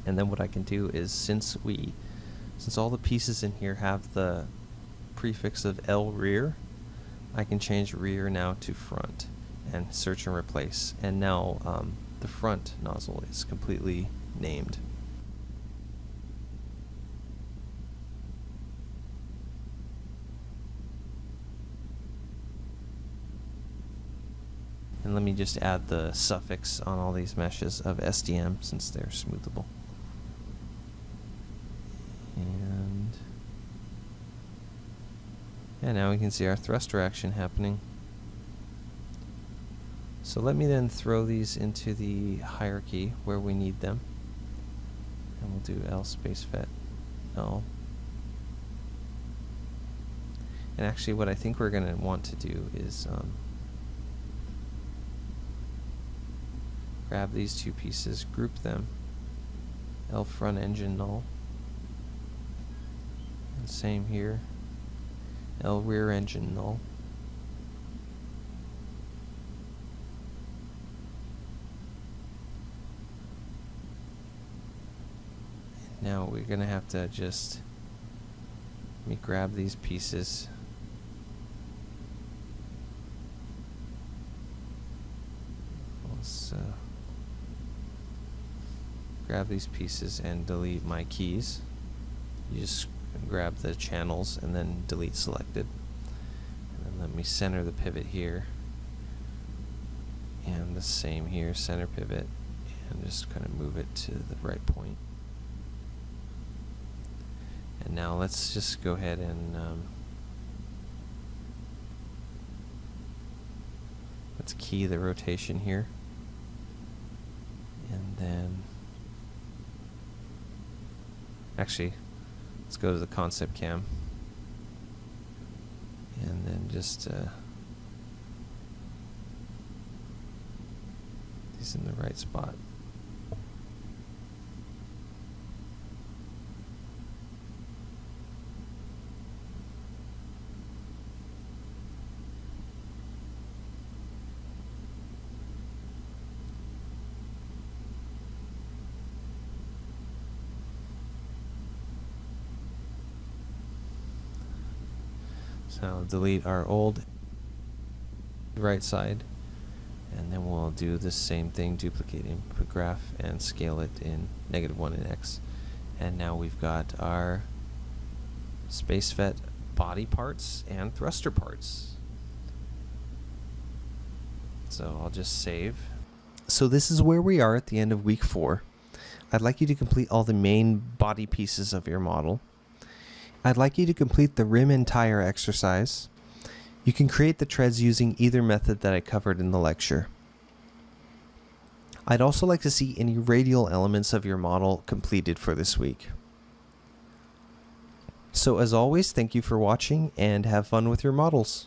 And then what I can do is, since all the pieces in here have the prefix of L rear, I can change rear now to front and search and replace. And now the front nozzle is completely named. And let me just add the suffix on all these meshes of SDM since they're smoothable. And yeah, now we can see our thruster action happening. So let me then throw these into the hierarchy where we need them. And we'll do L space vet L. And actually what I think we're going to want to do is grab these two pieces, group them, L front engine null, and same here, L rear engine null. Now we're going to have to just, let me grab these pieces. Let's grab these pieces and delete my keys. You just grab the channels and then delete selected. And then let me center the pivot here. And the same here, center pivot, and just kind of move it to the right point. And now let's just go ahead and Let's key the rotation here. And then, actually, let's go to the concept cam. And then just he's in the right spot. So I'll delete our old right side, and then we'll do the same thing, duplicate input graph and scale it in -1 in X. And now we've got our space vet body parts and thruster parts. So I'll just save. So this is where we are at the end of week 4. I'd like you to complete all the main body pieces of your model. I'd like you to complete the rim and tire exercise. You can create the treads using either method that I covered in the lecture. I'd also like to see any radial elements of your model completed for this week. So as always, thank you for watching and have fun with your models.